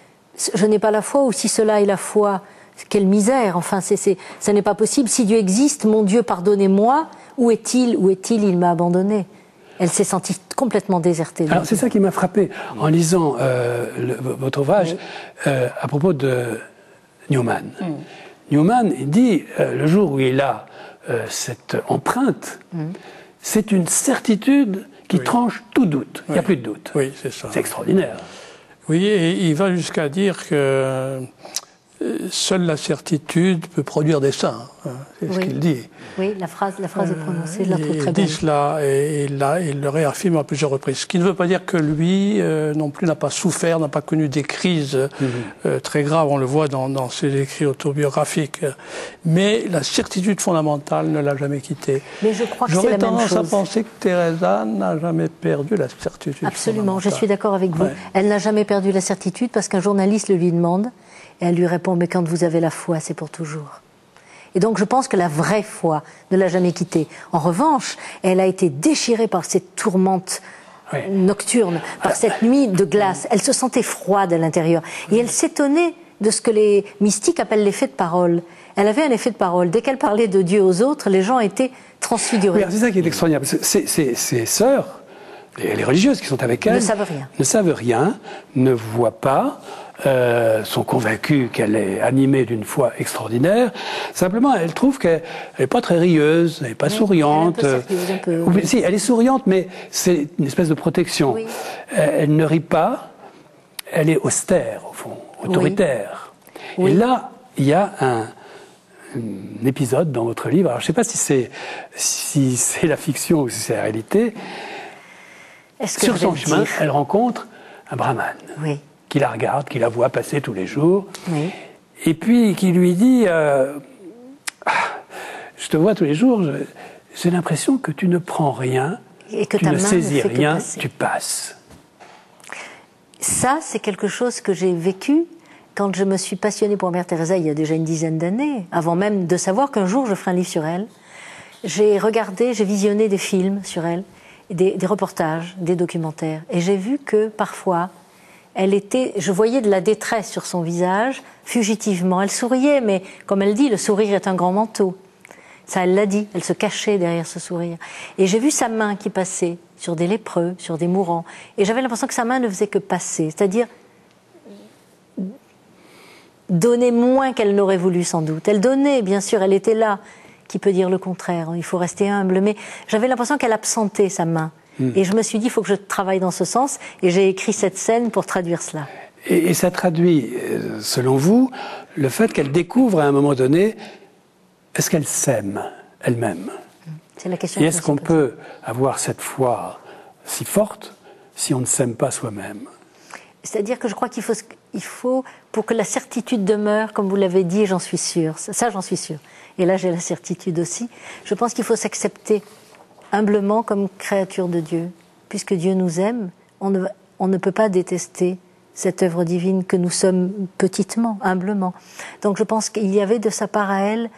S3: « Je n'ai pas la foi » ou « Si cela est la foi ». Quelle misère, enfin, ça n'est pas possible. Si Dieu existe, mon Dieu, pardonnez-moi. Où est-il ? Où est-il ? Il m'a abandonné. Elle s'est sentie complètement désertée.
S1: Alors, c'est ça qui m'a frappé en lisant votre ouvrage à propos de Newman. Newman, il dit, le jour où il a cette empreinte, c'est une certitude qui tranche tout doute. Il n'y a plus de doute.
S5: Oui, c'est ça.
S1: C'est extraordinaire.
S5: Oui, et il va jusqu'à dire que seule la certitude peut produire des saints. C'est ce qu'il dit.
S3: Oui, la phrase est prononcée, je la trouve très belle.
S5: Il dit cela et il le réaffirme à plusieurs reprises. Ce qui ne veut pas dire que lui non plus n'a pas souffert, n'a pas connu des crises très graves, on le voit dans ses écrits autobiographiques. Mais la certitude fondamentale ne l'a jamais quitté.
S3: Mais je crois que c'est la même chose.
S5: J'aurais tendance à penser que Teresa n'a jamais perdu la certitude.
S3: Absolument, je suis d'accord avec vous. Elle n'a jamais perdu la certitude parce qu'un journaliste le lui demande et elle lui répond « Mais quand vous avez la foi, c'est pour toujours ». Et donc je pense que la vraie foi ne l'a jamais quittée. En revanche, elle a été déchirée par cette tourmente nocturne, par cette nuit de glace. Elle se sentait froide à l'intérieur. Et elle s'étonnait de ce que les mystiques appellent l'effet de parole. Elle avait un effet de parole. Dès qu'elle parlait de Dieu aux autres, les gens étaient transfigurés.
S1: Oui, c'est ça qui est extraordinaire. Ces sœurs, les religieuses qui sont avec elle, ne savent rien, ne voient pas, sont convaincus qu'elle est animée d'une foi extraordinaire. Simplement, elles trouvent qu'elle n'est pas très rieuse, elle n'est pas souriante. Si, elle est souriante, mais c'est une espèce de protection. Oui. Elle ne rit pas, elle est austère, au fond, autoritaire. Oui. Et là, il y a un épisode dans votre livre, alors je ne sais pas si c'est la fiction ou si c'est la réalité. Sur son chemin, elle rencontre un brahman. Oui. Qui la regarde, qui la voit passer tous les jours, et puis qui lui dit je te vois tous les jours, j'ai l'impression que tu ne prends rien, et que tu ne saisis rien, tu passes.
S3: Ça, c'est quelque chose que j'ai vécu quand je me suis passionnée pour Mère Teresa il y a déjà une dizaine d'années, avant même de savoir qu'un jour je ferai un livre sur elle. J'ai visionné des films sur elle, des reportages, des documentaires, et j'ai vu que parfois je voyais de la détresse sur son visage, fugitivement. Elle souriait, mais comme elle dit, le sourire est un grand manteau. Ça, elle l'a dit, elle se cachait derrière ce sourire. Et j'ai vu sa main qui passait sur des lépreux, sur des mourants. Et j'avais l'impression que sa main ne faisait que passer, c'est-à-dire donner moins qu'elle n'aurait voulu sans doute. Elle donnait, bien sûr, elle était là. Qui peut dire le contraire? Il faut rester humble. Mais j'avais l'impression qu'elle absentait sa main. Et je me suis dit, il faut que je travaille dans ce sens. Et j'ai écrit cette scène pour traduire cela.
S1: Et ça traduit, selon vous, le fait qu'elle découvre à un moment donné, est-ce qu'elle s'aime elle-même?
S3: C'est la question.
S1: Et est-ce qu'on peut avoir cette foi si forte si on ne s'aime pas soi-même?
S3: C'est-à-dire que je crois qu'il faut, pour que la certitude demeure, comme vous l'avez dit, j'en suis sûre. Ça, j'en suis sûre. Et là, j'ai la certitude aussi. Je pense qu'il faut s'accepter humblement comme créature de Dieu. Puisque Dieu nous aime, on ne peut pas détester cette œuvre divine que nous sommes petitement, humblement. Donc je pense qu'il y avait de sa part à elle,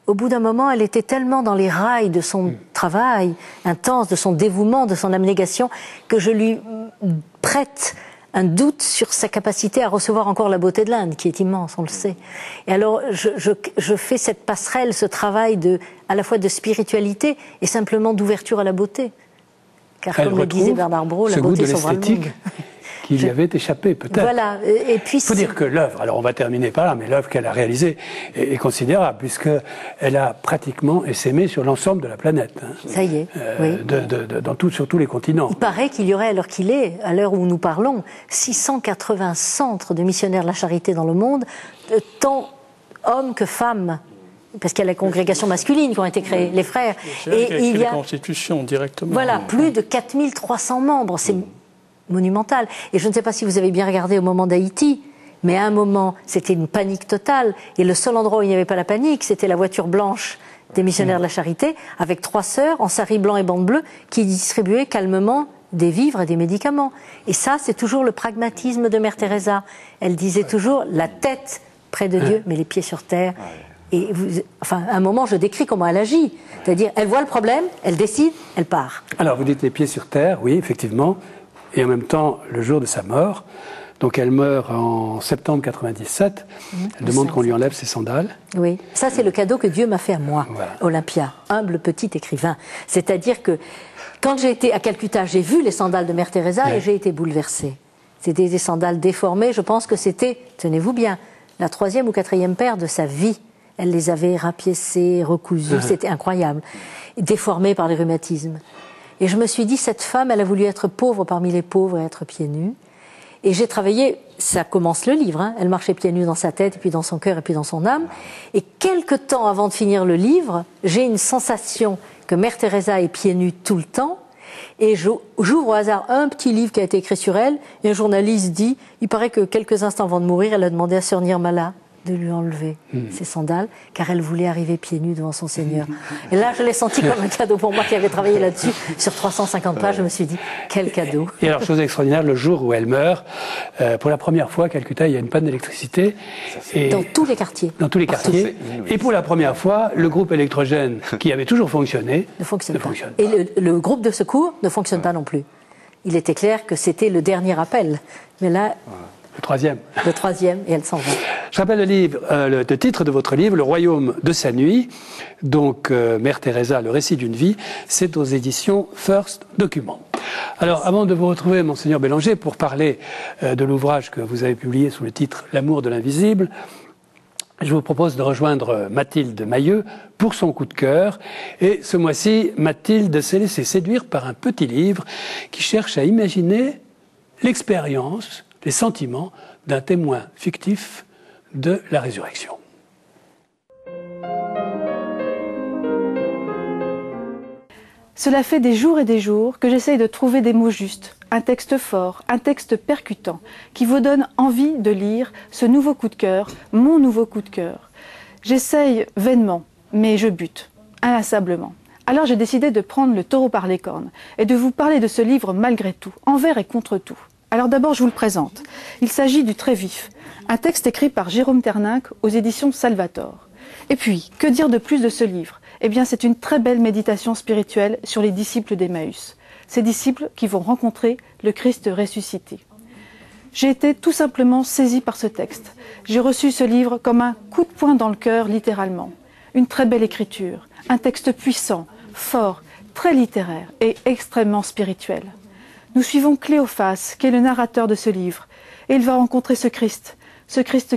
S3: au bout d'un moment, elle était tellement dans les rails de son travail intense, de son dévouement, de son abnégation, que je lui prête un doute sur sa capacité à recevoir encore la beauté de l'Inde, qui est immense, on le sait. Et alors, je fais cette passerelle, ce travail à la fois de spiritualité et simplement d'ouverture à la beauté. Car
S1: elle
S3: comme le disait Bernard Brault, la beauté sauvera le monde.
S1: qui lui avait échappé, peut-être.
S3: Voilà, et puis...
S1: Il faut dire que l'œuvre, alors on va terminer par là, mais l'œuvre qu'elle a réalisée est considérable, puisqu'elle a pratiquement essaimé sur l'ensemble de la planète. Hein.
S3: Ça y est, oui.
S1: Sur tous les continents.
S3: Il paraît qu'il y aurait, à l'heure où nous parlons, 680 centres de missionnaires de la charité dans le monde, tant hommes que femmes. Parce qu'il y a la congrégation masculine qui ont été créées, les frères.
S5: Et il y a la Constitution directement.
S3: Voilà, plus de 4300 membres, c'est monumental. Et je ne sais pas si vous avez bien regardé au moment d'Haïti, mais à un moment, c'était une panique totale. Et le seul endroit où il n'y avait pas la panique, c'était la voiture blanche des missionnaires de la charité, avec 3 sœurs en sari blanc et bande bleue, qui distribuaient calmement des vivres et des médicaments. Et ça, c'est toujours le pragmatisme de Mère Teresa. Elle disait toujours la tête près de Dieu, mais les pieds sur terre. Et à un moment, je décris comment elle agit. C'est-à-dire, elle voit le problème, elle décide, elle part.
S1: Alors, vous dites les pieds sur terre, oui, effectivement. Et en même temps, le jour de sa mort, donc elle meurt en septembre 97, elle demande qu'on lui enlève ses sandales.
S3: Oui, ça c'est le cadeau que Dieu m'a fait à moi, voilà. Olympia, humble petit écrivain. C'est-à-dire que quand j'ai été à Calcutta, j'ai vu les sandales de Mère Teresa et j'ai été bouleversée. C'était des sandales déformées, je pense que c'était, tenez-vous bien, la 3e ou 4e paire de sa vie. Elle les avait rapiécées, recousues, c'était incroyable. Déformées par les rhumatismes. Et je me suis dit, cette femme, elle a voulu être pauvre parmi les pauvres et être pieds nus. Et j'ai travaillé, ça commence le livre, hein, elle marchait pieds nus dans sa tête, et puis dans son cœur, et puis dans son âme. Et quelque temps avant de finir le livre, j'ai une sensation que Mère Teresa est pieds nus tout le temps. Et j'ouvre au hasard un petit livre qui a été écrit sur elle, et un journaliste dit, il paraît que quelques instants avant de mourir, elle a demandé à Sœur Nirmala de lui enlever ses sandales, car elle voulait arriver pieds nus devant son Seigneur. Et là, je l'ai senti comme un cadeau pour moi qui avait travaillé là-dessus sur 350 pages. Je me suis dit, quel cadeau.
S1: Et alors, chose extraordinaire, le jour où elle meurt, pour la première fois à Calcutta, il y a une panne d'électricité.
S3: Dans tous les quartiers.
S1: Dans tous les quartiers. Et pour la première fois, le groupe électrogène, qui avait toujours fonctionné, ne fonctionne pas.
S3: Et le groupe de secours ne fonctionne pas non plus. Il était clair que c'était le dernier appel. Mais là...
S1: Le 3e.
S3: Le 3e, et elle s'en va.
S1: Je rappelle le titre de votre livre, Le Royaume de sa nuit. Donc, Mère Teresa, le récit d'une vie. C'est aux éditions First Document. Alors, avant de vous retrouver, Monseigneur Bélanger, pour parler de l'ouvrage que vous avez publié sous le titre L'amour de l'invisible, je vous propose de rejoindre Mathilde Mailleux pour son coup de cœur. Et ce mois-ci, Mathilde s'est laissée séduire par un petit livre qui cherche à imaginer l'expérience, les sentiments d'un témoin fictif de la résurrection.
S6: Cela fait des jours et des jours que j'essaye de trouver des mots justes, un texte fort, un texte percutant, qui vous donne envie de lire ce nouveau coup de cœur, mon nouveau coup de cœur. J'essaye vainement, mais je bute, inlassablement. Alors j'ai décidé de prendre le taureau par les cornes et de vous parler de ce livre malgré tout, envers et contre tout. Alors d'abord, je vous le présente. Il s'agit du Très Vif, un texte écrit par Jérôme Terninck aux éditions Salvator. Et puis, que dire de plus de ce livre? Eh bien, c'est une très belle méditation spirituelle sur les disciples d'Emmaüs. Ces disciples qui vont rencontrer le Christ ressuscité. J'ai été tout simplement saisie par ce texte. J'ai reçu ce livre comme un coup de poing dans le cœur, littéralement. Une très belle écriture, un texte puissant, fort, très littéraire et extrêmement spirituel. Nous suivons Cléophas, qui est le narrateur de ce livre, et il va rencontrer ce Christ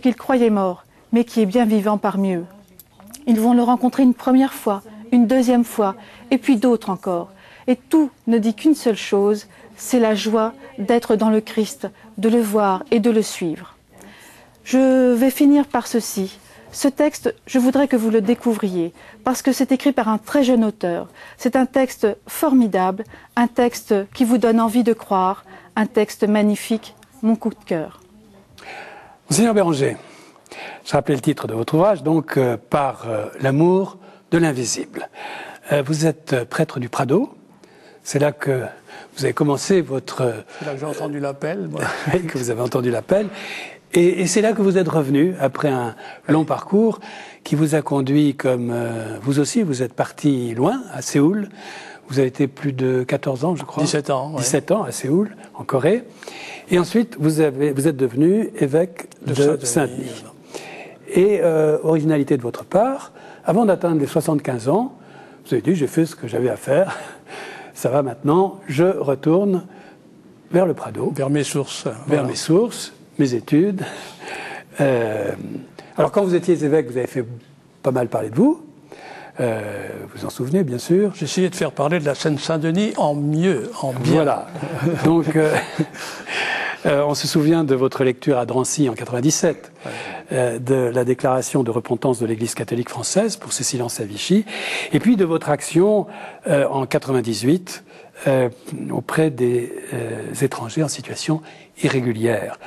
S6: qu'il croyait mort, mais qui est bien vivant parmi eux. Ils vont le rencontrer une première fois, une deuxième fois, et puis d'autres encore. Et tout ne dit qu'une seule chose, c'est la joie d'être dans le Christ, de le voir et de le suivre. Je vais finir par ceci. Ce texte, je voudrais que vous le découvriez, parce que c'est écrit par un très jeune auteur. C'est un texte formidable, un texte qui vous donne envie de croire, un texte magnifique, mon coup de cœur.
S1: Monseigneur Bélanger, je rappelais le titre de votre ouvrage, donc par l'amour de l'invisible. Vous êtes prêtre du Prado, c'est là que vous avez commencé votre...
S5: C'est là que j'ai entendu l'appel.
S1: que vous avez entendu l'appel. Et c'est là que vous êtes revenu, après un long parcours qui vous a conduit, comme vous aussi, vous êtes parti loin, à Séoul. Vous avez été plus de 14 ans, je crois.
S5: 17 ans.
S1: 17 ans à Séoul, en Corée. Et ensuite, vous êtes devenu évêque de Saint-Denis. Et originalité de votre part, avant d'atteindre les 75 ans, vous avez dit, j'ai fait ce que j'avais à faire. Ça va maintenant, je retourne vers le Prado.
S5: Vers mes sources.
S1: Vers
S5: Voilà.
S1: mes sources, mes études. Alors, quand vous étiez évêque, vous avez fait pas mal parler de vous. Vous en souvenez, bien sûr.
S5: J'ai essayé de faire parler de la Seine-Saint-Denis en mieux, en bien.
S1: Voilà. Donc, on se souvient de votre lecture à Drancy en 97, de la déclaration de repentance de l'Église catholique française pour ses silences à Vichy, et puis de votre action en 98 auprès des étrangers en situation irrégulière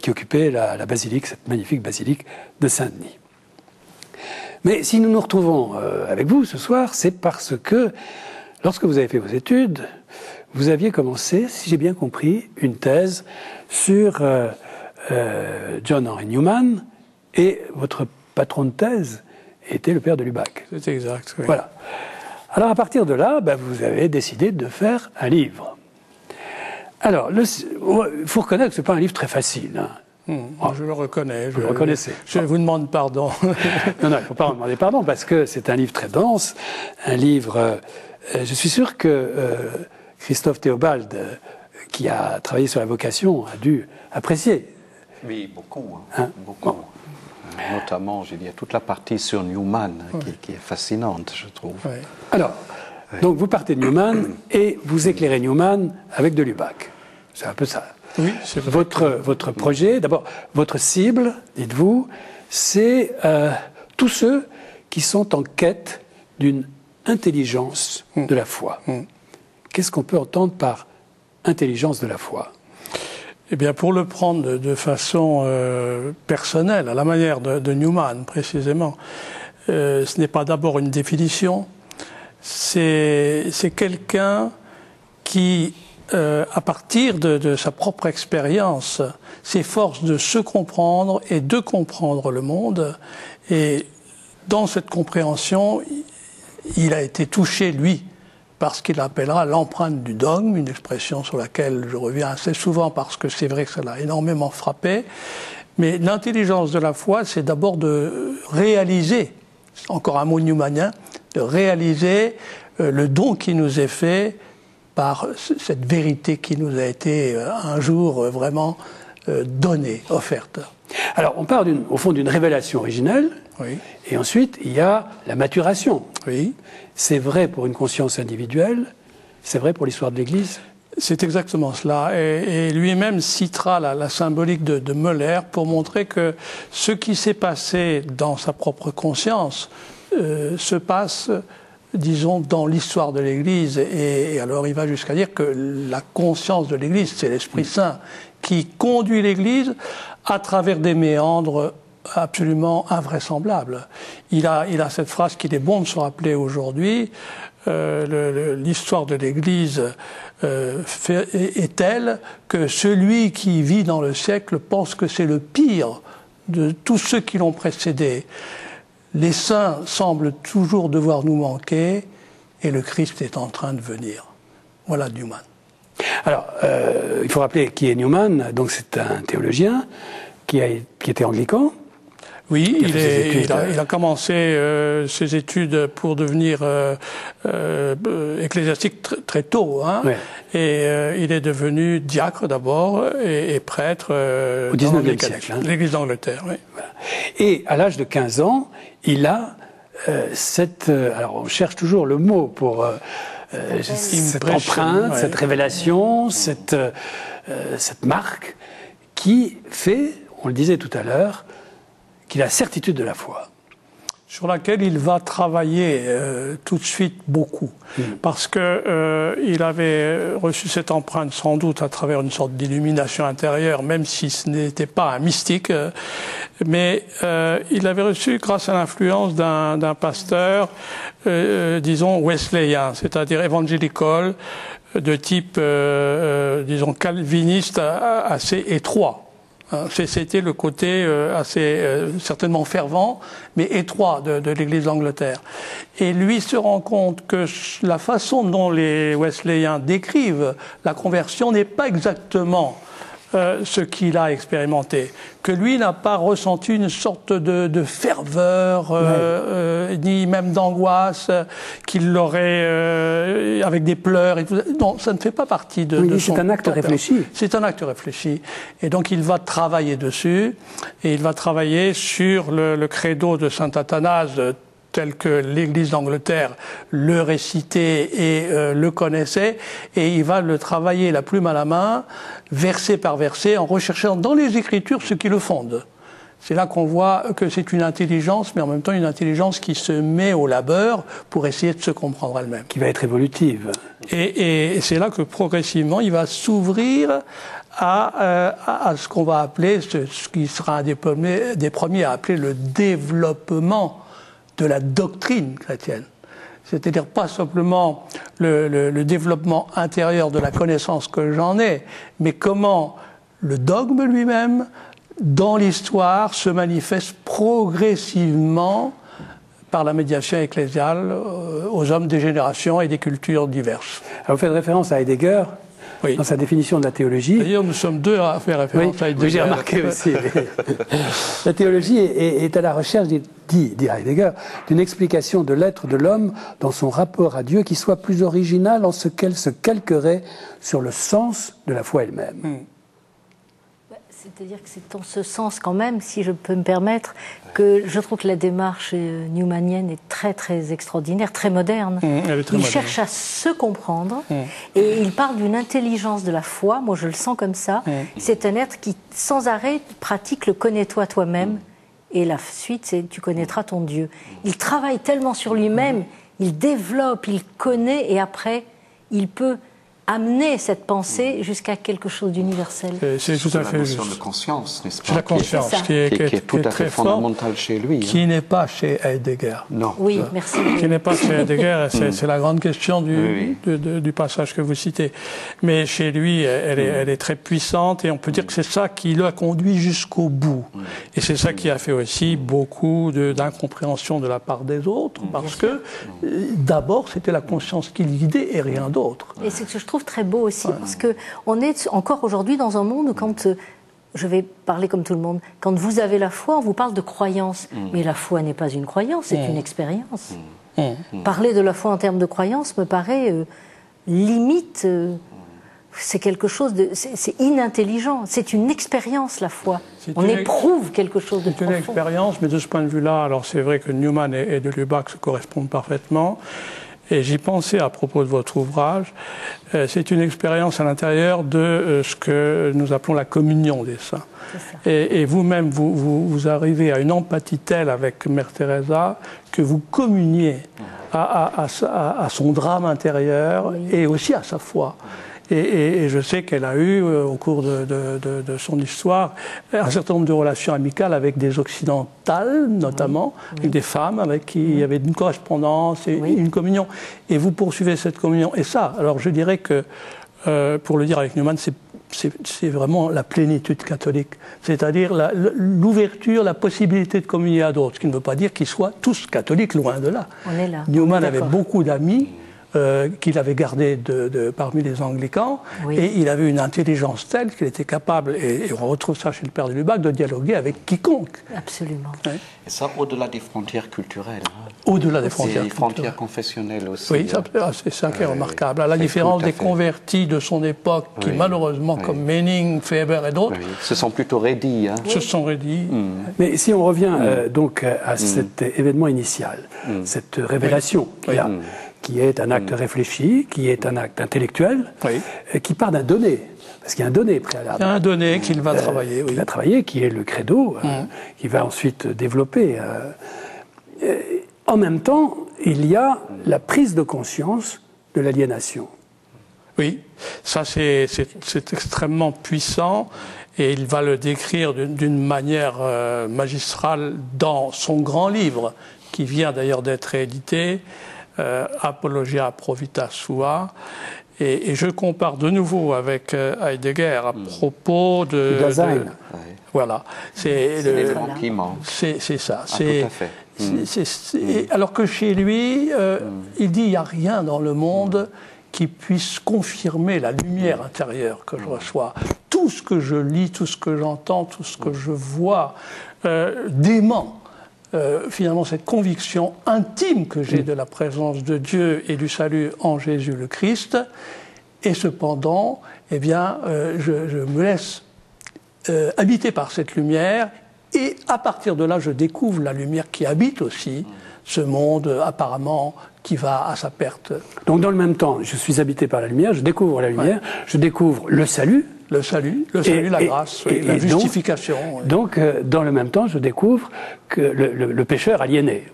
S1: qui occupaient la basilique, cette magnifique basilique de Saint-Denis. Mais si nous nous retrouvons avec vous ce soir, c'est parce que lorsque vous avez fait vos études, vous aviez commencé, si j'ai bien compris, une thèse sur John Henry Newman, et votre patron de thèse était le père de Lubac.
S5: C'est exact, oui.
S1: Voilà. Alors à partir de là, vous avez décidé de faire un livre. Alors, il faut reconnaître que ce n'est pas un livre très facile. Hein.
S5: Je le reconnais.
S1: Vous le reconnaissez.
S5: Je vous demande pardon.
S1: Non, il ne faut pas me demander pardon, parce que c'est un livre très dense, un livre... je suis sûr que Christophe Théobald, qui a travaillé sur la vocation, a dû apprécier.
S4: Oui, beaucoup. Hein, beaucoup. Bon. Notamment, j'ai dit, toute la partie sur Newman, qui est fascinante, je trouve.
S5: Oui.
S1: Alors, donc vous partez de Newman et vous éclairez Newman avec de Lubac. C'est un peu ça.
S5: Oui, c'est vrai.
S1: Votre projet, d'abord, votre cible, dites-vous, c'est tous ceux qui sont en quête d'une intelligence de la foi. Qu'est-ce qu'on peut entendre par intelligence de la foi ?
S5: Eh bien, pour le prendre de façon personnelle, à la manière de Newman, précisément, ce n'est pas d'abord une définition, c'est quelqu'un qui, à partir de sa propre expérience, s'efforce de se comprendre et de comprendre le monde. Et dans cette compréhension, il a été touché, lui, par ce qu'il appellera l'empreinte du dogme, une expression sur laquelle je reviens assez souvent parce que c'est vrai que ça l'a énormément frappé. Mais l'intelligence de la foi, c'est d'abord de réaliser, encore un mot newmanien, de réaliser le don qui nous est fait par cette vérité qui nous a été un jour vraiment donnée, offerte.
S1: Alors, on part au fond d'une révélation originelle,
S5: oui.
S1: Et ensuite, il y a la maturation.
S5: Oui.
S1: C'est vrai pour une conscience individuelle, c'est vrai pour l'histoire de l'Église.
S5: C'est exactement cela. Et lui-même citera la symbolique de Müller pour montrer que ce qui s'est passé dans sa propre conscience se passe, disons, dans l'histoire de l'Église. Et alors il va jusqu'à dire que la conscience de l'Église, c'est l'Esprit Saint qui conduit l'Église à travers des méandres absolument invraisemblable. Il a cette phrase qu'il est bon de se rappeler aujourd'hui. L'histoire de l'Église est telle que celui qui vit dans le siècle pense que c'est le pire de tous ceux qui l'ont précédé. Les saints semblent toujours devoir nous manquer et le Christ est en train de venir. Voilà Newman.
S1: Alors, il faut rappeler qui est Newman. Donc c'est un théologien qui était anglican.
S5: Oui, il a commencé ses études pour devenir ecclésiastique très tôt. Hein,
S1: ouais.
S5: Et il est devenu diacre d'abord et prêtre
S1: au XIXe siècle. Hein.
S5: L'Église d'Angleterre, oui.
S1: Voilà. Et à l'âge de 15 ans, il a alors on cherche toujours le mot pour cette empreinte, ouais. Cette révélation, cette marque qui fait, on le disait tout à l'heure, qu'il a la certitude de la foi.
S5: Sur laquelle il va travailler tout de suite beaucoup. Parce que il avait reçu cette empreinte sans doute à travers une sorte d'illumination intérieure, même si ce n'était pas un mystique, mais il l'avait reçu grâce à l'influence d'un pasteur, disons, wesleyan, c'est-à-dire évangélical, de type, disons, calviniste assez étroit. C'était le côté assez certainement fervent, mais étroit de l'Église d'Angleterre. Et lui se rend compte que la façon dont les Wesleyens décrivent la conversion n'est pas exactement ce qu'il a expérimenté, que lui n'a pas ressenti une sorte de ferveur, ni même d'angoisse, qu'il l'aurait avec des pleurs. Et tout. Non, ça ne fait pas partie de son...
S1: C'est un acte réfléchi.
S5: C'est un acte réfléchi. Et donc il va travailler dessus, et il va travailler sur le credo de saint Athanase, tel que l'Église d'Angleterre le récitait et le connaissait, et il va le travailler la plume à la main, verset par verset, en recherchant dans les Écritures ce qui le fonde. C'est là qu'on voit que c'est une intelligence, mais en même temps une intelligence qui se met au labeur pour essayer de se comprendre elle-même.
S1: Qui va être évolutive.
S5: Et c'est là que progressivement, il va s'ouvrir à ce qu'on va appeler, ce qui sera un des premiers à appeler le développement de la doctrine chrétienne. C'est-à-dire pas simplement le développement intérieur de la connaissance que j'en ai, mais comment le dogme lui-même, dans l'histoire, se manifeste progressivement par la médiation ecclésiale aux hommes des générations et des cultures diverses.
S1: Alors vous faites référence à Heidegger, oui, dans sa définition de la théologie.
S5: D'ailleurs, nous sommes deux à faire référence à Heidegger.
S1: Oui, j'ai remarqué aussi. La théologie est à la recherche, dit Heidegger, d'une explication de l'être de l'homme dans son rapport à Dieu qui soit plus originale en ce qu'elle se calquerait sur le sens de la foi elle-même.
S3: C'est-à-dire que c'est en ce sens quand même, si je peux me permettre, que je trouve que la démarche newmanienne est très très extraordinaire, très moderne. Il cherche à se comprendre et il parle d'une intelligence de la foi, moi je le sens comme ça. C'est un être qui sans arrêt pratique le connais-toi toi-même et la suite c'est tu connaîtras ton Dieu. Il travaille tellement sur lui-même, il développe, il connaît et après il peut amener cette pensée jusqu'à quelque chose d'universel.
S5: C'est tout à fait
S4: la notion de conscience, n'est-ce pas?
S5: C'est la conscience qui est
S4: tout à fait
S5: très
S4: fondamentale chez lui.
S5: Qui n'est pas chez Heidegger.
S4: Non.
S3: Oui, merci.
S5: Qui n'est pas chez Heidegger, c'est la grande question du passage que vous citez. Mais chez lui, elle est très puissante et on peut dire que c'est ça qui l'a conduit jusqu'au bout. Et c'est ça qui a fait aussi beaucoup d'incompréhension de la part des autres, parce que d'abord, c'était la conscience qui guidait et rien d'autre.
S3: Et c'est ce que je trouve très beau aussi, parce qu'on est encore aujourd'hui dans un monde où quand, je vais parler comme tout le monde, quand vous avez la foi, on vous parle de croyance. Mais la foi n'est pas une croyance, c'est une expérience. Parler de la foi en termes de croyance me paraît limite, c'est quelque chose de... C'est inintelligent, c'est une expérience la foi. On éprouve quelque chose de profond.
S5: C'est une expérience, mais de ce point de vue-là, alors c'est vrai que Newman et de Lubac se correspondent parfaitement. Et j'y pensais à propos de votre ouvrage. C'est une expérience à l'intérieur de ce que nous appelons la communion des saints. Et vous-même, vous arrivez à une empathie telle avec Mère Teresa que vous communiez à son drame intérieur et aussi à sa foi. Et je sais qu'elle a eu, au cours de son histoire, un certain nombre de relations amicales avec des occidentales, notamment, avec des femmes avec qui il y avait une correspondance et une communion. Et vous poursuivez cette communion. Et ça, alors je dirais que, pour le dire avec Newman, c'est vraiment la plénitude catholique. C'est-à-dire l'ouverture, la possibilité de communier à d'autres. Ce qui ne veut pas dire qu'ils soient tous catholiques, loin de là.
S3: On est là.
S5: Newman avait beaucoup d'amis qu'il avait gardé parmi les anglicans, et il avait une intelligence telle qu'il était capable, et on retrouve ça chez le père de Lubac, de dialoguer avec quiconque.
S3: Absolument.
S4: Et ça, au-delà des frontières culturelles.
S5: Au-delà des frontières
S4: culturelles. Frontières confessionnelles aussi.
S5: Oui, c'est ça qui est remarquable. À la différence des convertis de son époque, qui malheureusement, comme Menning, Faber et d'autres...
S4: Ce sont plutôt raidis.
S5: Se sont raidis.
S1: Mais si on revient donc à cet événement initial, cette révélation qui est un acte réfléchi, qui est un acte intellectuel, qui part d'un donné. Parce qu'il y a un donné préalable.
S5: Il y a un donné qu'il va travailler,
S1: Il va travailler, qui est le credo, qu'il va ensuite développer. En même temps, il y a la prise de conscience de l'aliénation.
S5: Oui, ça c'est extrêmement puissant. Et il va le décrire d'une manière magistrale dans son grand livre, qui vient d'ailleurs d'être édité, Apologia pro vita sua, et je compare de nouveau avec Heidegger à propos de
S1: Dasein.
S5: Voilà, c'est ça.
S4: Tout à fait.
S5: Alors que chez lui, il dit il n'y a rien dans le monde qui puisse confirmer la lumière intérieure que je reçois. Tout ce que je lis, tout ce que j'entends, tout ce que je vois dément finalement cette conviction intime que j'ai de la présence de Dieu et du salut en Jésus le Christ. Et cependant, eh bien, je me laisse habiter par cette lumière, et à partir de là, je découvre la lumière qui habite aussi ce monde apparemment qui va à sa perte.
S1: Donc dans le même temps, je suis habité par la lumière, je découvre la lumière, je découvre le salut,
S5: la grâce, la justification.
S1: Donc, dans le même temps, je découvre que le pécheur aliéné.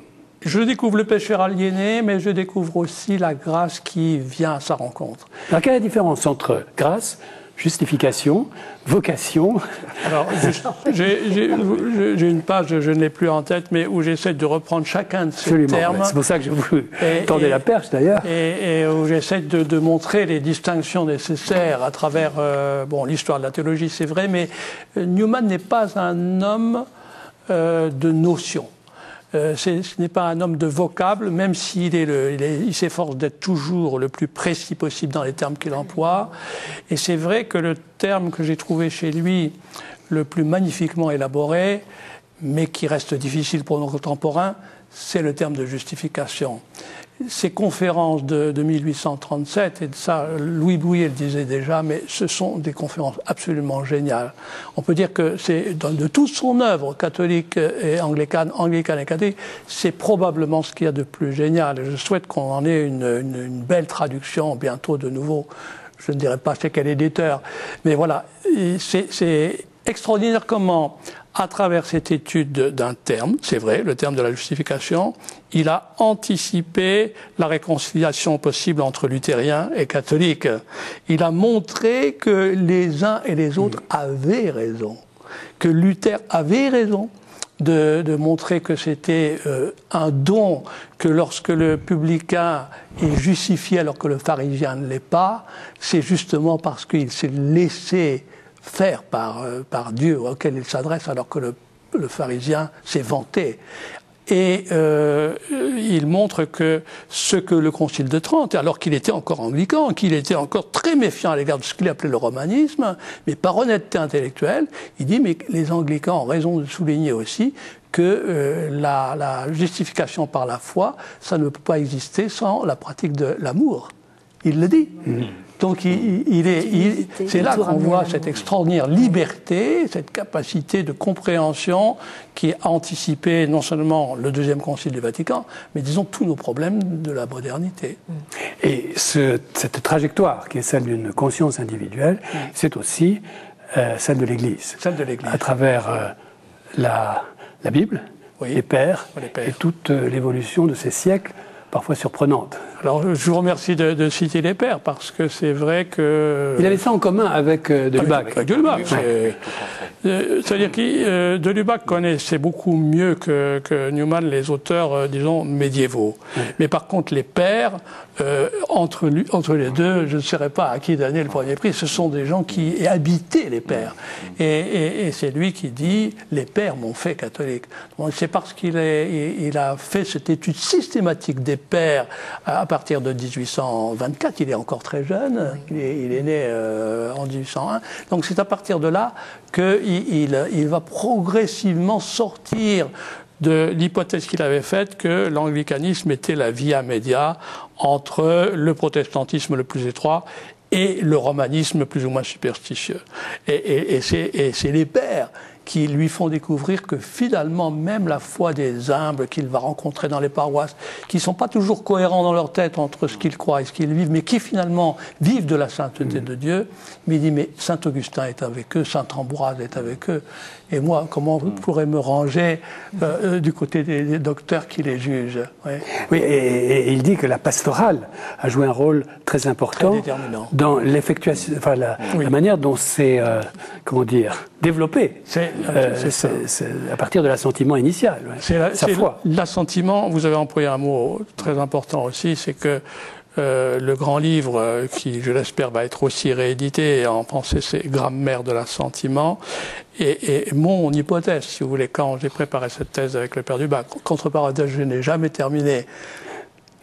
S5: Je découvre le pécheur aliéné, mais je découvre aussi la grâce qui vient à sa rencontre.
S1: Alors, quelle est la différence entre grâce, justification, vocation?
S5: Alors, j'ai une page, je ne l'ai plus en tête, mais où j'essaie de reprendre chacun de ces termes.
S1: C'est pour ça que je vous tendais la perche, d'ailleurs.
S5: Et où j'essaie de montrer les distinctions nécessaires à travers l'histoire de la théologie, c'est vrai, mais Newman n'est pas un homme de notions. Ce n'est pas un homme de vocable, même s'il il s'efforce d'être toujours le plus précis possible dans les termes qu'il emploie. Et c'est vrai que le terme que j'ai trouvé chez lui le plus magnifiquement élaboré, mais qui reste difficile pour nos contemporains, c'est le terme de justification. Ces conférences de 1837, et ça, Louis Bouillet le disait déjà, mais ce sont des conférences absolument géniales. On peut dire que c'est, de toute son œuvre, catholique et anglicane et catholique, c'est probablement ce qu'il y a de plus génial. Et je souhaite qu'on en ait une belle traduction bientôt de nouveau. Je ne dirais pas c'est quel éditeur, mais voilà, c'est extraordinaire comment, à travers cette étude d'un terme, c'est vrai, le terme de la justification, il a anticipé la réconciliation possible entre luthériens et catholiques. Il a montré que les uns et les autres avaient raison, que Luther avait raison de montrer que c'était un don, que lorsque le publicain est justifié alors que le pharisien ne l'est pas, c'est justement parce qu'il s'est laissé faire par Dieu auquel il s'adresse alors que le pharisien s'est vanté. Et il montre que ce que le Concile de Trente, alors qu'il était encore anglican, qu'il était encore très méfiant à l'égard de ce qu'il appelait le romanisme, mais par honnêteté intellectuelle, il dit mais les anglicans ont raison de souligner aussi que la justification par la foi, ça ne peut pas exister sans la pratique de l'amour. Il le dit. Donc c'est là qu'on voit cette extraordinaire liberté, cette capacité de compréhension qui a anticipé non seulement le deuxième concile du Vatican, mais disons tous nos problèmes de la modernité.
S1: Et cette trajectoire qui est celle d'une conscience individuelle, c'est aussi celle de l'Église.
S5: Celle de l'Église.
S1: À travers la Bible, les pères, et toute l'évolution de ces siècles, parfois surprenante.
S5: Alors, je vous remercie de citer les pères, parce que c'est vrai que...
S1: Il avait ça en commun avec de Lubac.
S5: Avec de Lubac. C'est-à-dire que de Lubac connaissait beaucoup mieux que Newman les auteurs, disons, médiévaux. Mais par contre, les pères, entre les deux, je ne saurais pas à qui donner le premier prix. Ce sont des gens qui habitaient les pères. Et c'est lui qui dit « les pères m'ont fait catholique ». C'est parce qu'il a fait cette étude systématique des pères à partir de 1824, il est encore très jeune, il est né en 1801, donc c'est à partir de là qu'il va progressivement sortir de l'hypothèse qu'il avait faite que l'anglicanisme était la via media entre le protestantisme le plus étroit et le romanisme plus ou moins superstitieux. Et c'est les pères qui lui font découvrir que finalement, même la foi des humbles qu'il va rencontrer dans les paroisses, qui ne sont pas toujours cohérents dans leur tête entre ce qu'ils croient et ce qu'ils vivent, mais qui finalement vivent de la sainteté de Dieu, mais il dit, mais Saint Augustin est avec eux, Saint Ambroise est avec eux, et moi, comment vous pourrez me ranger du côté des docteurs qui les jugent?
S1: Oui, et il dit que la pastorale a joué un rôle très important dans l'effectuation, enfin la manière dont c'est, développé. C'est à partir de l'assentiment initial, sa foi.
S5: L'assentiment, vous avez employé un mot très important aussi, c'est que le grand livre, qui je l'espère va être aussi réédité, en français c'est Grammaire de l'assentiment, et mon hypothèse, si vous voulez, quand j'ai préparé cette thèse avec le père Dubac, contre parenthèses, je n'ai jamais terminé,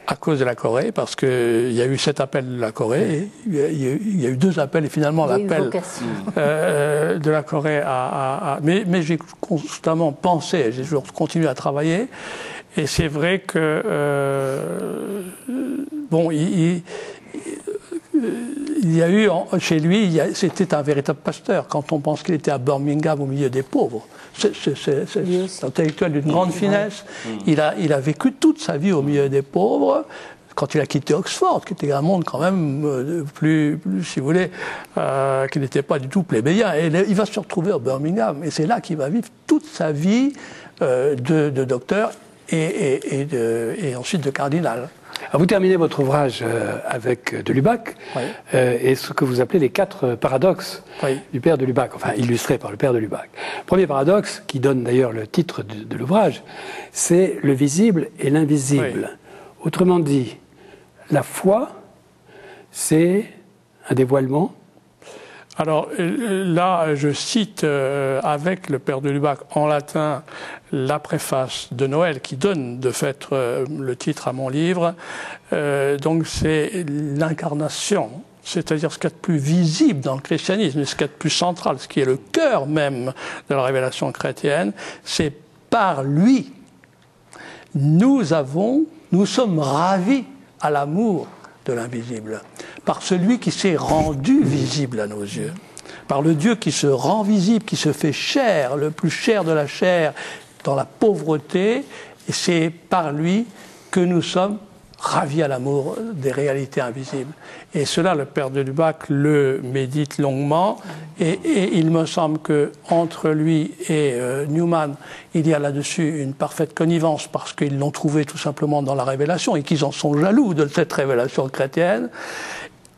S5: à cause de la Corée, parce qu'il y a eu 7 appels de la Corée, il y a eu 2 appels, et finalement l'appel de la Corée mais j'ai constamment pensé, j'ai toujours continué à travailler, et c'est vrai que il y a eu chez lui, c'était un véritable pasteur. Quand on pense qu'il était à Birmingham au milieu des pauvres, c'est intellectuel d'une grande finesse. Il a vécu toute sa vie au milieu des pauvres. Quand il a quitté Oxford, qui était un monde quand même plus si vous voulez, qui n'était pas du tout plébéien, et il va se retrouver à Birmingham, et c'est là qu'il va vivre toute sa vie de docteur et ensuite de cardinal.
S1: Alors vous terminez votre ouvrage avec de Lubac, oui. Et ce que vous appelez les 4 paradoxes oui. du père de Lubac, enfin illustrés par le père de Lubac. Premier paradoxe, qui donne d'ailleurs le titre de l'ouvrage, c'est le visible et l'invisible. Oui. Autrement dit, la foi, c'est un dévoilement.
S5: Alors là, je cite avec le père de Lubac en latin la préface de Noël qui donne de fait le titre à mon livre. Donc c'est l'incarnation, c'est-à-dire ce qu'il y a de plus visible dans le christianisme, ce qu'il y a de plus central, ce qui est le cœur même de la révélation chrétienne. C'est par lui, nous sommes ravis à l'amour de l'invisible, par celui qui s'est rendu visible à nos yeux, par le Dieu qui se rend visible, qui se fait chair, le plus cher de la chair, dans la pauvreté, et c'est par lui que nous sommes ravis à l'amour des réalités invisibles. Et cela, le père de Lubac le médite longuement, et il me semble qu'entre lui et Newman, il y a là-dessus une parfaite connivence, parce qu'ils l'ont trouvé tout simplement dans la révélation, et qu'ils en sont jaloux de cette révélation chrétienne.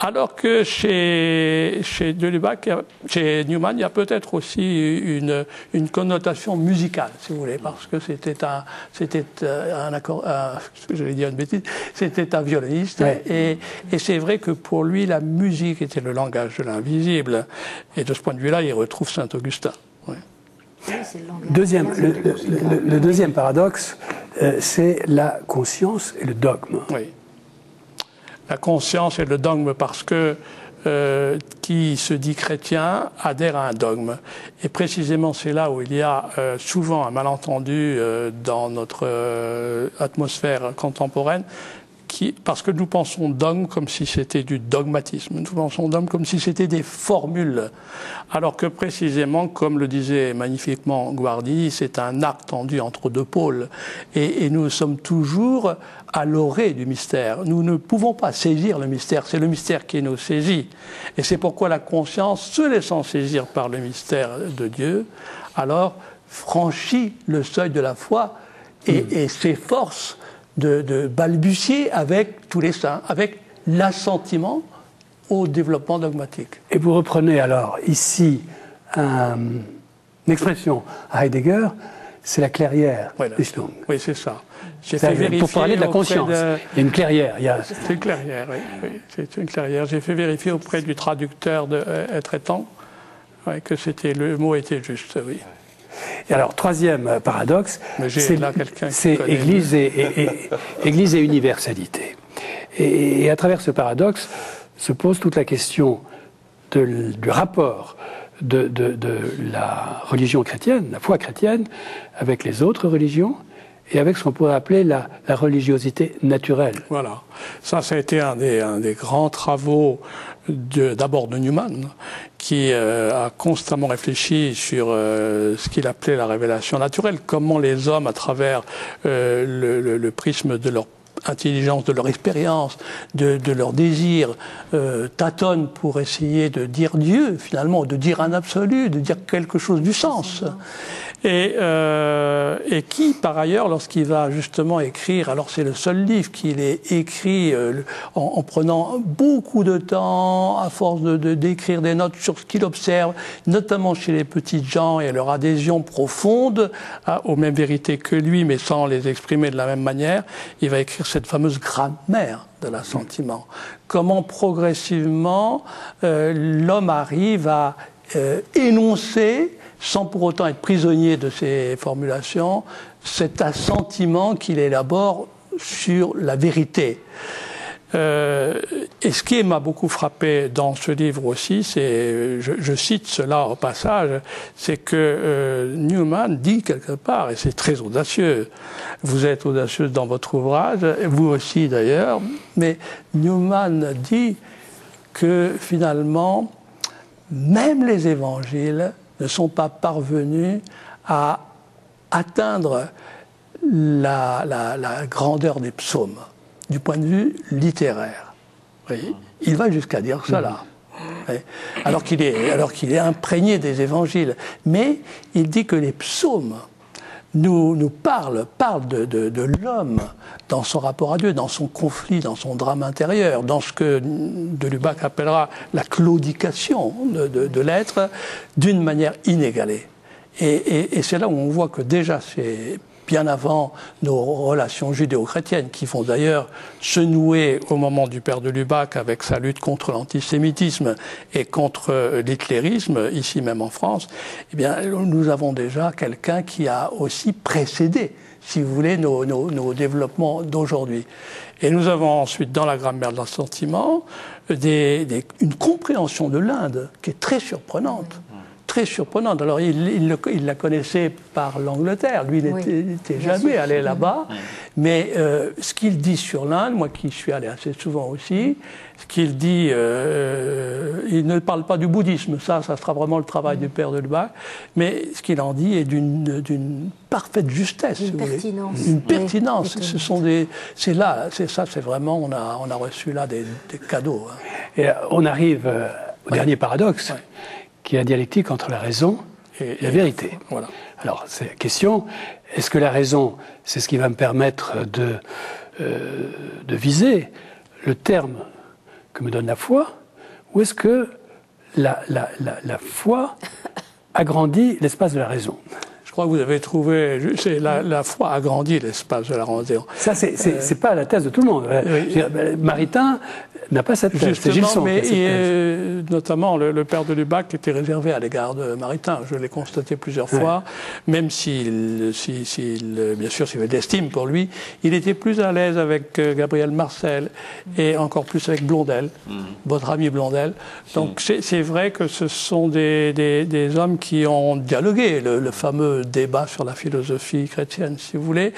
S5: Alors que chez de Lubac, chez Newman, il y a peut-être aussi une connotation musicale, si vous voulez, parce que c'était un violoniste, ouais. Et c'est vrai que pour lui, la musique était le langage de l'invisible, et de ce point de vue-là, il retrouve Saint-Augustin. Ouais.
S1: Le deuxième paradoxe, c'est la conscience et le dogme.
S5: Oui. La conscience et le dogme, parce que qui se dit chrétien adhère à un dogme. Et précisément, c'est là où il y a souvent un malentendu dans notre atmosphère contemporaine, parce que nous pensons dogme comme si c'était du dogmatisme. Nous pensons dogme comme si c'était des formules. Alors que précisément, comme le disait magnifiquement Guardi, c'est un arc tendu entre 2 pôles. Et nous sommes toujours à l'orée du mystère. Nous ne pouvons pas saisir le mystère. C'est le mystère qui nous saisit. Et c'est pourquoi la conscience, se laissant saisir par le mystère de Dieu, alors franchit le seuil de la foi et s'efforce de balbutier avec tous les saints, avec l'assentiment au développement dogmatique.
S1: Et vous reprenez alors ici une expression à Heidegger, c'est la clairière.
S5: Voilà. Oui, c'est ça.
S1: J'ai fait vérifier pour parler de la conscience. Il y a une clairière.
S5: C'est une clairière, oui. C'est une clairière. J'ai fait vérifier auprès du traducteur de Etretan que le mot était juste, oui.
S1: Et alors, troisième paradoxe, c'est Église et universalité. Et à travers ce paradoxe se pose toute la question du rapport de la religion chrétienne, la foi chrétienne, avec les autres religions et avec ce qu'on pourrait appeler la religiosité naturelle.
S5: Voilà. Ça a été un des grands travaux d'abord de Newman, qui a constamment réfléchi sur ce qu'il appelait la révélation naturelle, comment les hommes, à travers le prisme de leur intelligence, de leur expérience, de leur désir, tâtonnent pour essayer de dire Dieu, finalement, de dire un absolu, de dire quelque chose du sens. Et qui, par ailleurs, lorsqu'il va justement écrire, alors c'est le seul livre qu'il ait écrit en prenant beaucoup de temps, à force d'écrire des notes sur ce qu'il observe, notamment chez les petites gens et leur adhésion profonde aux mêmes vérités que lui, mais sans les exprimer de la même manière, il va écrire cette fameuse grammaire de l'assentiment. Comment progressivement l'homme arrive à énoncer, sans pour autant être prisonnier de ses formulations, cet assentiment qu'il élabore sur la vérité. Et ce qui m'a beaucoup frappé dans ce livre aussi, c'est, je cite cela au passage, c'est que Newman dit quelque part, et c'est très audacieux, vous êtes audacieuse dans votre ouvrage, vous aussi d'ailleurs, mais Newman dit que finalement, même les évangiles ne sont pas parvenus à atteindre la grandeur des psaumes, du point de vue littéraire. Oui. Il va jusqu'à dire cela. Oui. Alors qu'il est imprégné des évangiles. Mais il dit que les psaumes nous parlent de l'homme dans son rapport à Dieu, dans son conflit, dans son drame intérieur, dans ce que de Lubac appellera la claudication de l'être d'une manière inégalée. Et c'est là où on voit que déjà c'est bien avant nos relations judéo-chrétiennes, qui vont d'ailleurs se nouer au moment du père de Lubac avec sa lutte contre l'antisémitisme et contre l'hitlérisme, ici même en France, eh bien, nous avons déjà quelqu'un qui a aussi précédé, si vous voulez, nos développements d'aujourd'hui. Et nous avons ensuite, dans la grammaire de l'assentiment, une compréhension de l'Inde qui est très surprenante. Très surprenante. Alors, il la connaissait par l'Angleterre. Lui, il n'était jamais allé là-bas. Mais ce qu'il dit sur l'Inde, moi qui suis allé assez souvent aussi, ce qu'il dit, il ne parle pas du bouddhisme, ça sera vraiment le travail du père de Lubac, mais ce qu'il en dit est d'une parfaite justesse.
S3: Une pertinence.
S5: Une pertinence. Oui, c'est là, c'est ça, c'est vraiment, on a reçu là des cadeaux. Hein.
S1: Et on arrive au dernier paradoxe. Ouais. Qui est la dialectique entre la raison et la vérité.
S5: Voilà.
S1: Alors, c'est la question, est-ce que la raison, c'est ce qui va me permettre de viser le terme que me donne la foi, ou est-ce que la foi agrandit l'espace de la raison ?
S5: Je crois que vous avez trouvé, la foi agrandit l'espace de la raison.
S1: Ça, c'est pas la thèse de tout le monde. Oui. Maritain n'a pas cette thèse.
S5: C'est Gilson mais notamment le père de Lubac était réservé à l'égard de Maritain. Je l'ai constaté plusieurs fois, même s'il bien sûr, s'il y avait de l'estime pour lui, il était plus à l'aise avec Gabriel Marcel et encore plus avec Blondel, votre ami Blondel. Donc c'est vrai que ce sont des hommes qui ont dialogué, le fameux débat sur la philosophie chrétienne, si vous voulez.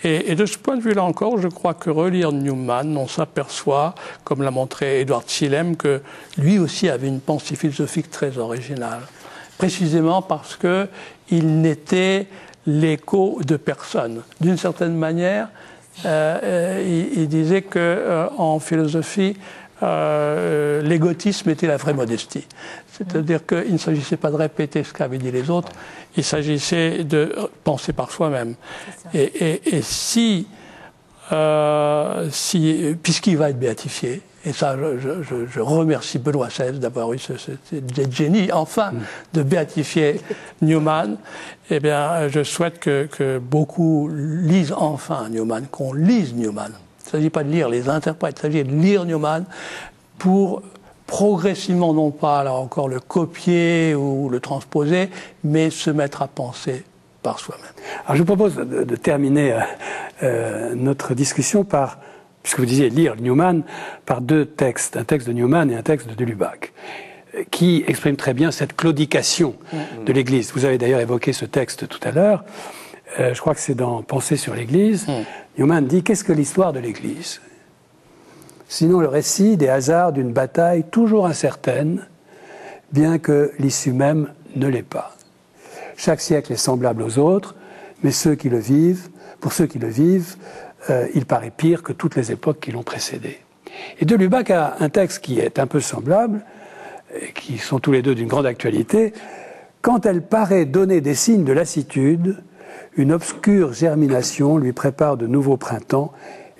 S5: Et de ce point de vue-là encore, je crois que relire Newman, on s'aperçoit, comme l'a montré Édouard Tsilem, que lui aussi avait une pensée philosophique très originale. Précisément parce qu'il n'était l'écho de personne. D'une certaine manière, il disait qu'en philosophie, l'égotisme était la vraie modestie. C'est-à-dire qu'il ne s'agissait pas de répéter ce qu'avaient dit les autres, il s'agissait de penser par soi-même. Et puisqu'il va être béatifié, et ça, je remercie Benoît XVI d'avoir eu ce génie, enfin, de béatifier Newman. Eh bien, je souhaite que beaucoup lisent enfin Newman, qu'on lise Newman. Il ne s'agit pas de lire les interprètes, il s'agit de lire Newman pour progressivement, non pas là encore le copier ou le transposer, mais se mettre à penser par soi-même.
S1: Alors je vous propose de terminer notre discussion par, puisque vous disiez lire Newman, par deux textes, un texte de Newman et un texte de Lubac, qui expriment très bien cette claudication de l'Église. Vous avez d'ailleurs évoqué ce texte tout à l'heure. Je crois que c'est dans Pensée sur l'Église. Newman dit « Qu'est-ce que l'histoire de l'Église ? Sinon le récit des hasards d'une bataille toujours incertaine, bien que l'issue même ne l'est pas. Chaque siècle est semblable aux autres, mais pour ceux qui le vivent, il paraît pire que toutes les époques qui l'ont précédé. » Et de Lubac a un texte qui est un peu semblable, qui sont tous les deux d'une grande actualité. « Quand elle paraît donner des signes de lassitude, une obscure germination lui prépare de nouveaux printemps,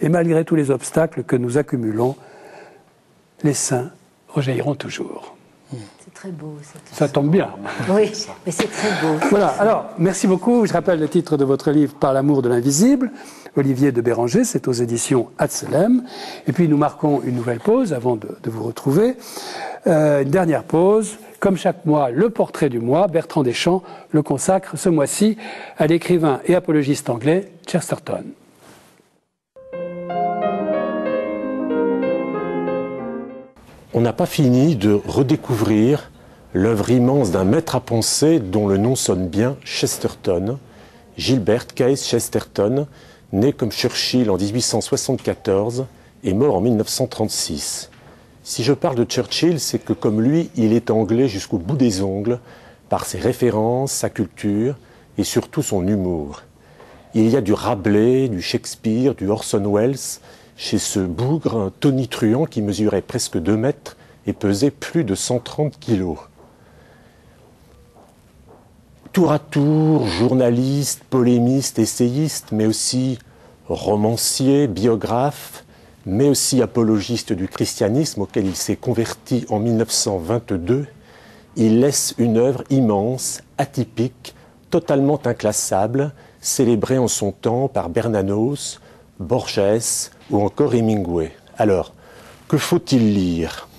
S1: et malgré tous les obstacles que nous accumulons, les saints rejailliront toujours. »
S3: C'est très beau.
S1: Ça tombe bien.
S3: Oui, mais c'est très beau.
S1: Voilà, alors, merci beaucoup. Je rappelle le titre de votre livre, Par l'amour de l'invisible, Olivier de Béranger, c'est aux éditions Hatzelem. Et puis nous marquons une nouvelle pause avant de vous retrouver. Une dernière pause. Comme chaque mois, le portrait du mois, Bertrand Deschamps le consacre ce mois-ci à l'écrivain et apologiste anglais Chesterton.
S7: on n'a pas fini de redécouvrir l'œuvre immense d'un maître à penser dont le nom sonne bien, Chesterton, Gilbert Case Chesterton, né comme Churchill en 1874 et mort en 1936. Si je parle de Churchill, c'est que comme lui, il est anglais jusqu'au bout des ongles par ses références, sa culture et surtout son humour. Il y a du Rabelais, du Shakespeare, du Orson Welles chez ce bougre tonitruant qui mesurait presque 2 mètres et pesait plus de 130 kilos. Tour à tour, journaliste, polémiste, essayiste, mais aussi romancier, biographe, mais aussi apologiste du christianisme auquel il s'est converti en 1922, il laisse une œuvre immense, atypique, totalement inclassable, célébrée en son temps par Bernanos, Borges ou encore Hemingway. Alors, que faut-il lire?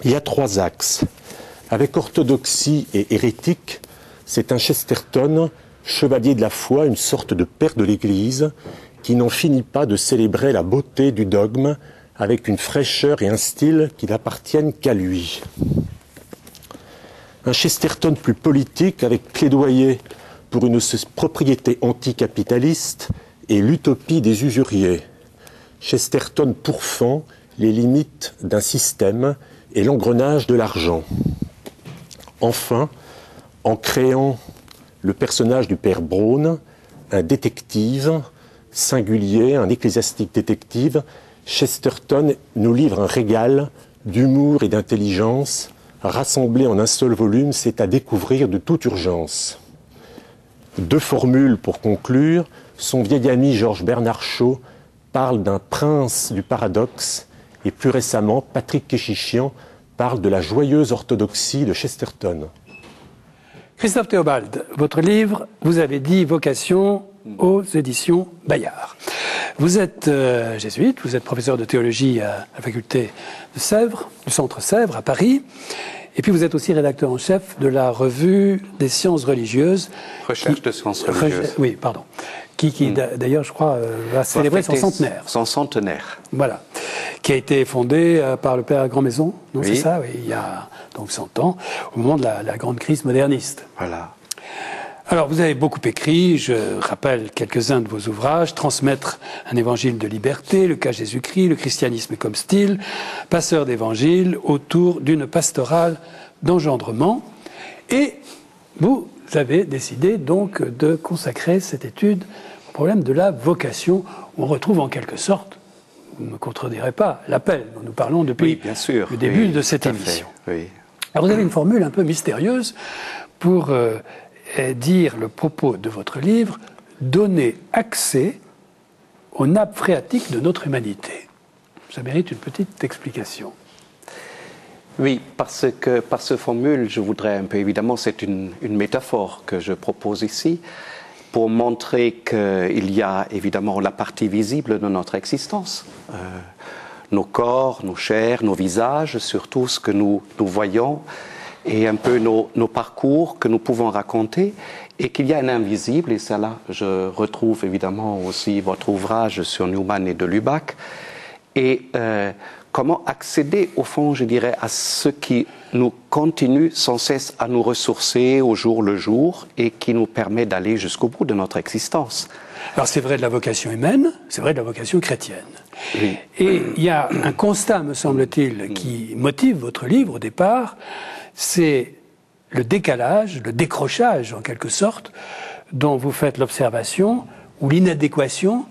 S7: Il y a 3 axes. Avec orthodoxie et hérétique, c'est un Chesterton, chevalier de la foi, une sorte de père de l'Église, qui n'en finit pas de célébrer la beauté du dogme avec une fraîcheur et un style qui n'appartiennent qu'à lui. Un Chesterton plus politique, avec plaidoyer pour une propriété anticapitaliste et l'utopie des usuriers. Chesterton pourfend les limites d'un système et l'engrenage de l'argent. Enfin, en créant le personnage du père Brown, un détective singulier, un ecclésiastique détective, Chesterton nous livre un régal d'humour et d'intelligence, rassemblés en un seul volume, c'est à découvrir de toute urgence. 2 formules pour conclure. Son vieil ami Georges Bernard Shaw parle d'un prince du paradoxe, et plus récemment, Patrick Kéchichian parle de la joyeuse orthodoxie de Chesterton.
S1: Christophe Théobald, votre livre, vous avez dit vocation aux éditions Bayard. Vous êtes jésuite, vous êtes professeur de théologie à la faculté de Sèvres, du Centre Sèvres à Paris, et puis vous êtes aussi rédacteur en chef de la revue des sciences religieuses.
S4: Recherche de sciences religieuses.
S1: Oui, pardon. Qui d'ailleurs, je crois, va célébrer son centenaire.
S4: Son centenaire.
S1: Voilà. Qui a été fondé par le père Grandmaison, non,
S4: oui.
S1: C'est ça, oui, il y a donc 100 ans, au moment de la grande crise moderniste.
S4: Voilà.
S1: Alors, vous avez beaucoup écrit, je rappelle quelques-uns de vos ouvrages, Transmettre un évangile de liberté, Le cas Jésus-Christ, Le christianisme comme style, Passeur d'évangile, autour d'une pastorale d'engendrement. Et vous avez décidé donc de consacrer cette étude au problème de la vocation. On retrouve en quelque sorte, vous ne me contredirez pas, l'appel dont nous parlons depuis
S4: bien sûr,
S1: le début de cette émission.
S4: Oui.
S1: Alors vous avez une formule un peu mystérieuse pour dire le propos de votre livre, donner accès aux nappes phréatiques de notre humanité. Ça mérite une petite explication.
S4: Oui, parce que par cette formule, je voudrais un peu, évidemment, c'est une métaphore que je propose ici, pour montrer qu'il y a évidemment la partie visible de notre existence. Nos corps, nos chairs, nos visages, surtout ce que nous voyons, et un peu nos parcours que nous pouvons raconter, et qu'il y a un invisible, et ça là, je retrouve évidemment aussi votre ouvrage sur Newman et de Lubac, et comment accéder au fond, je dirais, à ce qui nous continue sans cesse à nous ressourcer au jour le jour, et qui nous permet d'aller jusqu'au bout de notre existence.
S1: Alors c'est vrai de la vocation humaine, c'est vrai de la vocation chrétienne.
S4: Oui.
S1: Et il y a un constat, me semble-t-il, qui motive votre livre au départ, c'est le décalage, le décrochage en quelque sorte, dont vous faites l'observation, ou l'inadéquation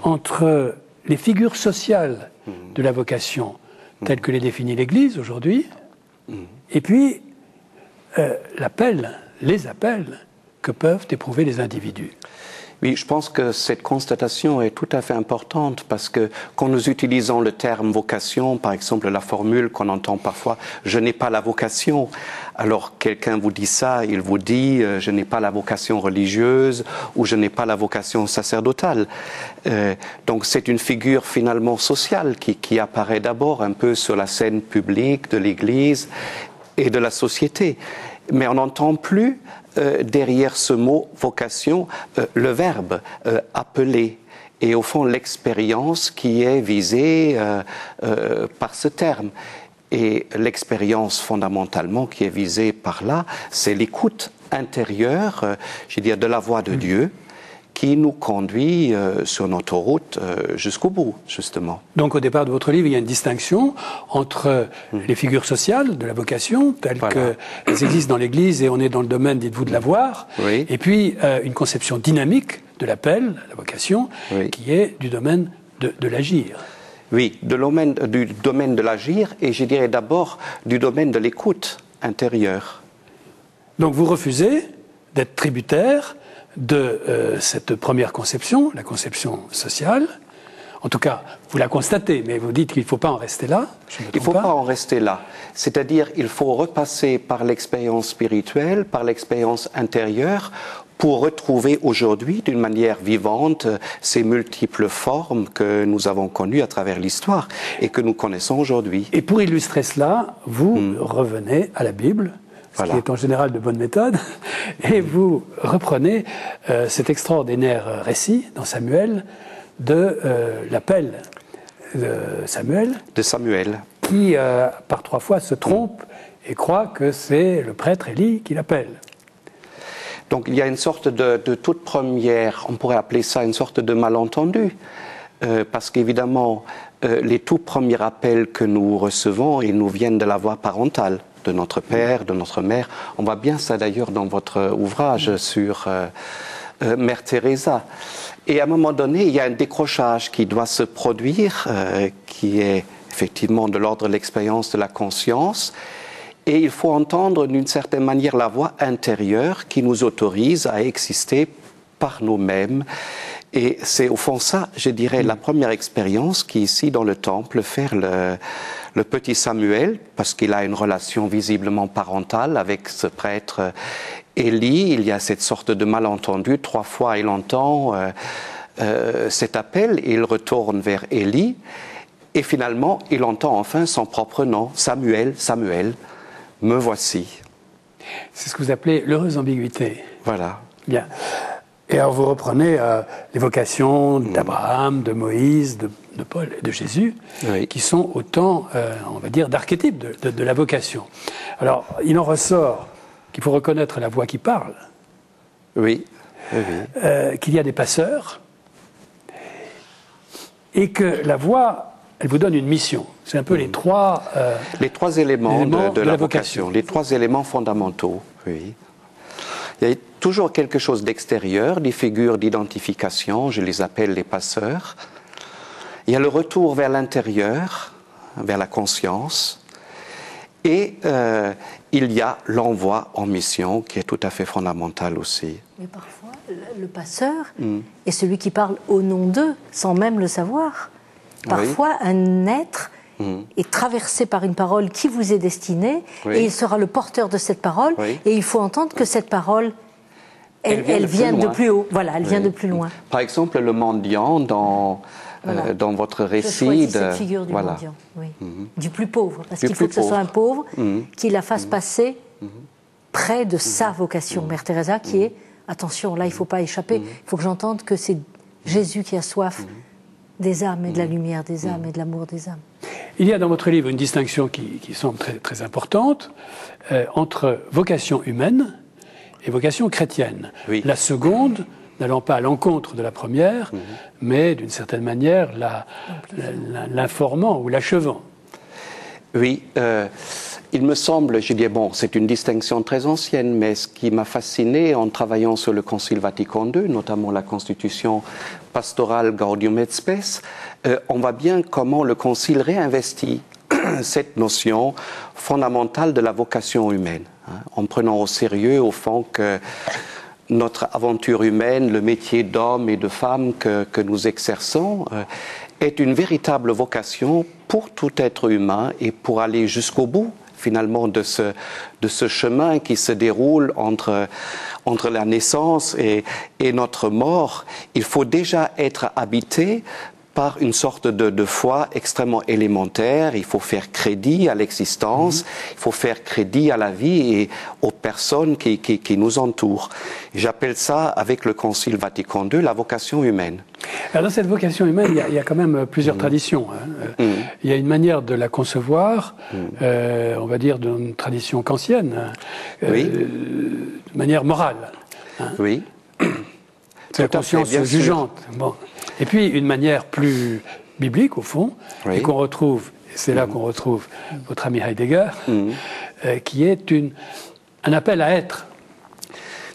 S1: entre les figures sociales de la vocation, telles que les définit l'Église aujourd'hui, et puis les appels que peuvent éprouver les individus.
S4: Oui, je pense que cette constatation est tout à fait importante parce que quand nous utilisons le terme vocation, par exemple la formule qu'on entend parfois « je n'ai pas la vocation », alors quelqu'un vous dit ça, il vous dit « je n'ai pas la vocation religieuse » ou « je n'ai pas la vocation sacerdotale ». Donc c'est une figure finalement sociale qui apparaît d'abord un peu sur la scène publique de l'Église et de la société. Mais on n'entend plus derrière ce mot vocation le verbe appeler et au fond l'expérience qui est visée par ce terme. Et l'expérience fondamentalement qui est visée par là, c'est l'écoute intérieure, je veux dire, de la voix de Dieu, qui nous conduit sur notre route jusqu'au bout, justement.
S1: Donc au départ de votre livre, il y a une distinction entre les figures sociales de la vocation, telles qu'elles existent dans l'Église et on est dans le domaine, dites-vous, de la voir, et puis une conception dynamique de l'appel, la vocation, qui est du domaine de l'agir.
S4: Oui, du domaine de l'agir et je dirais d'abord du domaine de l'écoute intérieure.
S1: Donc vous refusez d'être tributaire de cette première conception, la conception sociale. En tout cas, vous la constatez, mais vous dites qu'il ne faut pas en rester là.
S4: Il ne faut pas en rester là. C'est-à-dire il faut repasser par l'expérience spirituelle, par l'expérience intérieure, pour retrouver aujourd'hui, d'une manière vivante, ces multiples formes que nous avons connues à travers l'histoire et que nous connaissons aujourd'hui.
S1: Et pour illustrer cela, vous revenez à la Bible, ce qui est en général de bonne méthode, et vous reprenez cet extraordinaire récit dans Samuel de l'appel de Samuel.
S4: De Samuel.
S1: Qui, par 3 fois, se trompe et croit que c'est le prêtre Élie qui l'appelle.
S4: Donc il y a une sorte de toute première, on pourrait appeler ça une sorte de malentendu, parce qu'évidemment, les tout premiers appels que nous recevons, ils nous viennent de la voix parentale, de notre père, de notre mère. On voit bien ça d'ailleurs dans votre ouvrage sur Mère Teresa. Et à un moment donné, il y a un décrochage qui doit se produire, qui est effectivement de l'ordre de l'expérience de la conscience. Et il faut entendre d'une certaine manière la voix intérieure qui nous autorise à exister par nous-mêmes. Et c'est au fond ça, je dirais, la première expérience qui ici dans le temple fait le petit Samuel, parce qu'il a une relation visiblement parentale avec ce prêtre Élie. Il y a cette sorte de malentendu. 3 fois il entend cet appel et il retourne vers Élie. Et finalement, il entend enfin son propre nom, Samuel, Samuel. Me voici.
S1: C'est ce que vous appelez l'heureuse ambiguïté.
S4: Voilà.
S1: Bien. Et alors vous reprenez les vocations d'Abraham, de Moïse, de Paul et de Jésus, qui sont autant, on va dire, d'archétypes de la vocation. Alors, il en ressort qu'il faut reconnaître la voix qui parle.
S4: Oui.
S1: Qu'il y a des passeurs. Et que la voix, elle vous donne une mission. C'est un peu les trois
S4: éléments de la vocation, les 3 éléments fondamentaux. Oui. Il y a toujours quelque chose d'extérieur, des figures d'identification, je les appelle les passeurs. Il y a le retour vers l'intérieur, vers la conscience. Et il y a l'envoi en mission qui est tout à fait fondamental aussi.
S3: Mais parfois, le passeur est celui qui parle au nom d'eux, sans même le savoir. Parfois, un être est traversé par une parole qui vous est destinée, et il sera le porteur de cette parole, et il faut entendre que cette parole, elle vient de plus haut. Voilà, elle vient de plus loin.
S4: Par exemple, le mendiant dans votre récit.
S3: Je choisis cette figure du mendiant, du plus pauvre, parce qu'il faut que ce soit un pauvre qui la fasse passer près de sa vocation. Mère Teresa qui est, attention, là il ne faut pas échapper, il faut que j'entende que c'est Jésus qui a soif des âmes et de la lumière des âmes et de l'amour des âmes.
S1: Il y a dans votre livre une distinction qui semble très, très importante entre vocation humaine et vocation chrétienne. La seconde n'allant pas à l'encontre de la première, mais d'une certaine manière l'informant ou l'achevant.
S4: Oui, il me semble, je dis bon, c'est une distinction très ancienne, mais ce qui m'a fasciné en travaillant sur le Concile Vatican II, notamment la Constitution pastorale Gaudium et Spes, on voit bien comment le Concile réinvestit cette notion fondamentale de la vocation humaine, en prenant au sérieux, au fond, que notre aventure humaine, le métier d'homme et de femme que nous exerçons, est une véritable vocation pour tout être humain et pour aller jusqu'au bout, finalement, de ce chemin qui se déroule entre la naissance et notre mort. Il faut déjà être habité par une sorte de foi extrêmement élémentaire. Il faut faire crédit à l'existence, il faut faire crédit à la vie et aux personnes qui nous entourent. J'appelle ça, avec le Concile Vatican II, la vocation humaine.
S1: Alors dans cette vocation humaine, il y a quand même plusieurs traditions. il y a une manière de la concevoir, on va dire d'une tradition kantienne, de manière morale. Hein.
S4: Oui.
S1: C'est la conscience jugeante. Bon. Et puis une manière plus biblique, au fond, et qu'on retrouve, et c'est là qu'on retrouve votre ami Heidegger, qui est un appel à être.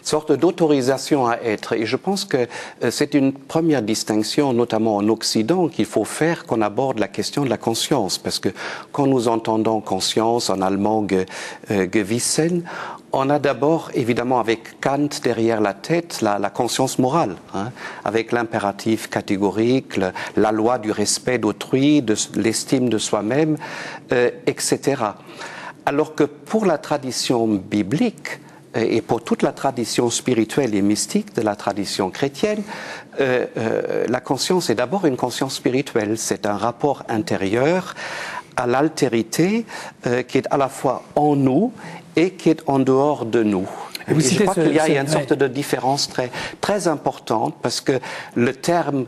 S4: Sorte d'autorisation à être. Et je pense que c'est une première distinction, notamment en Occident, qu'il faut faire quand on aborde la question de la conscience. Parce que quand nous entendons conscience, en allemand Gewissen, on a d'abord, évidemment, avec Kant derrière la tête, la conscience morale, hein, avec l'impératif catégorique, la loi du respect d'autrui, de l'estime de soi-même, etc. Alors que pour la tradition biblique, et pour toute la tradition spirituelle et mystique de la tradition chrétienne, la conscience est d'abord une conscience spirituelle. C'est un rapport intérieur à l'altérité qui est à la fois en nous et qui est en dehors de nous. Et je crois qu'il y a une sorte de différence très importante parce que le terme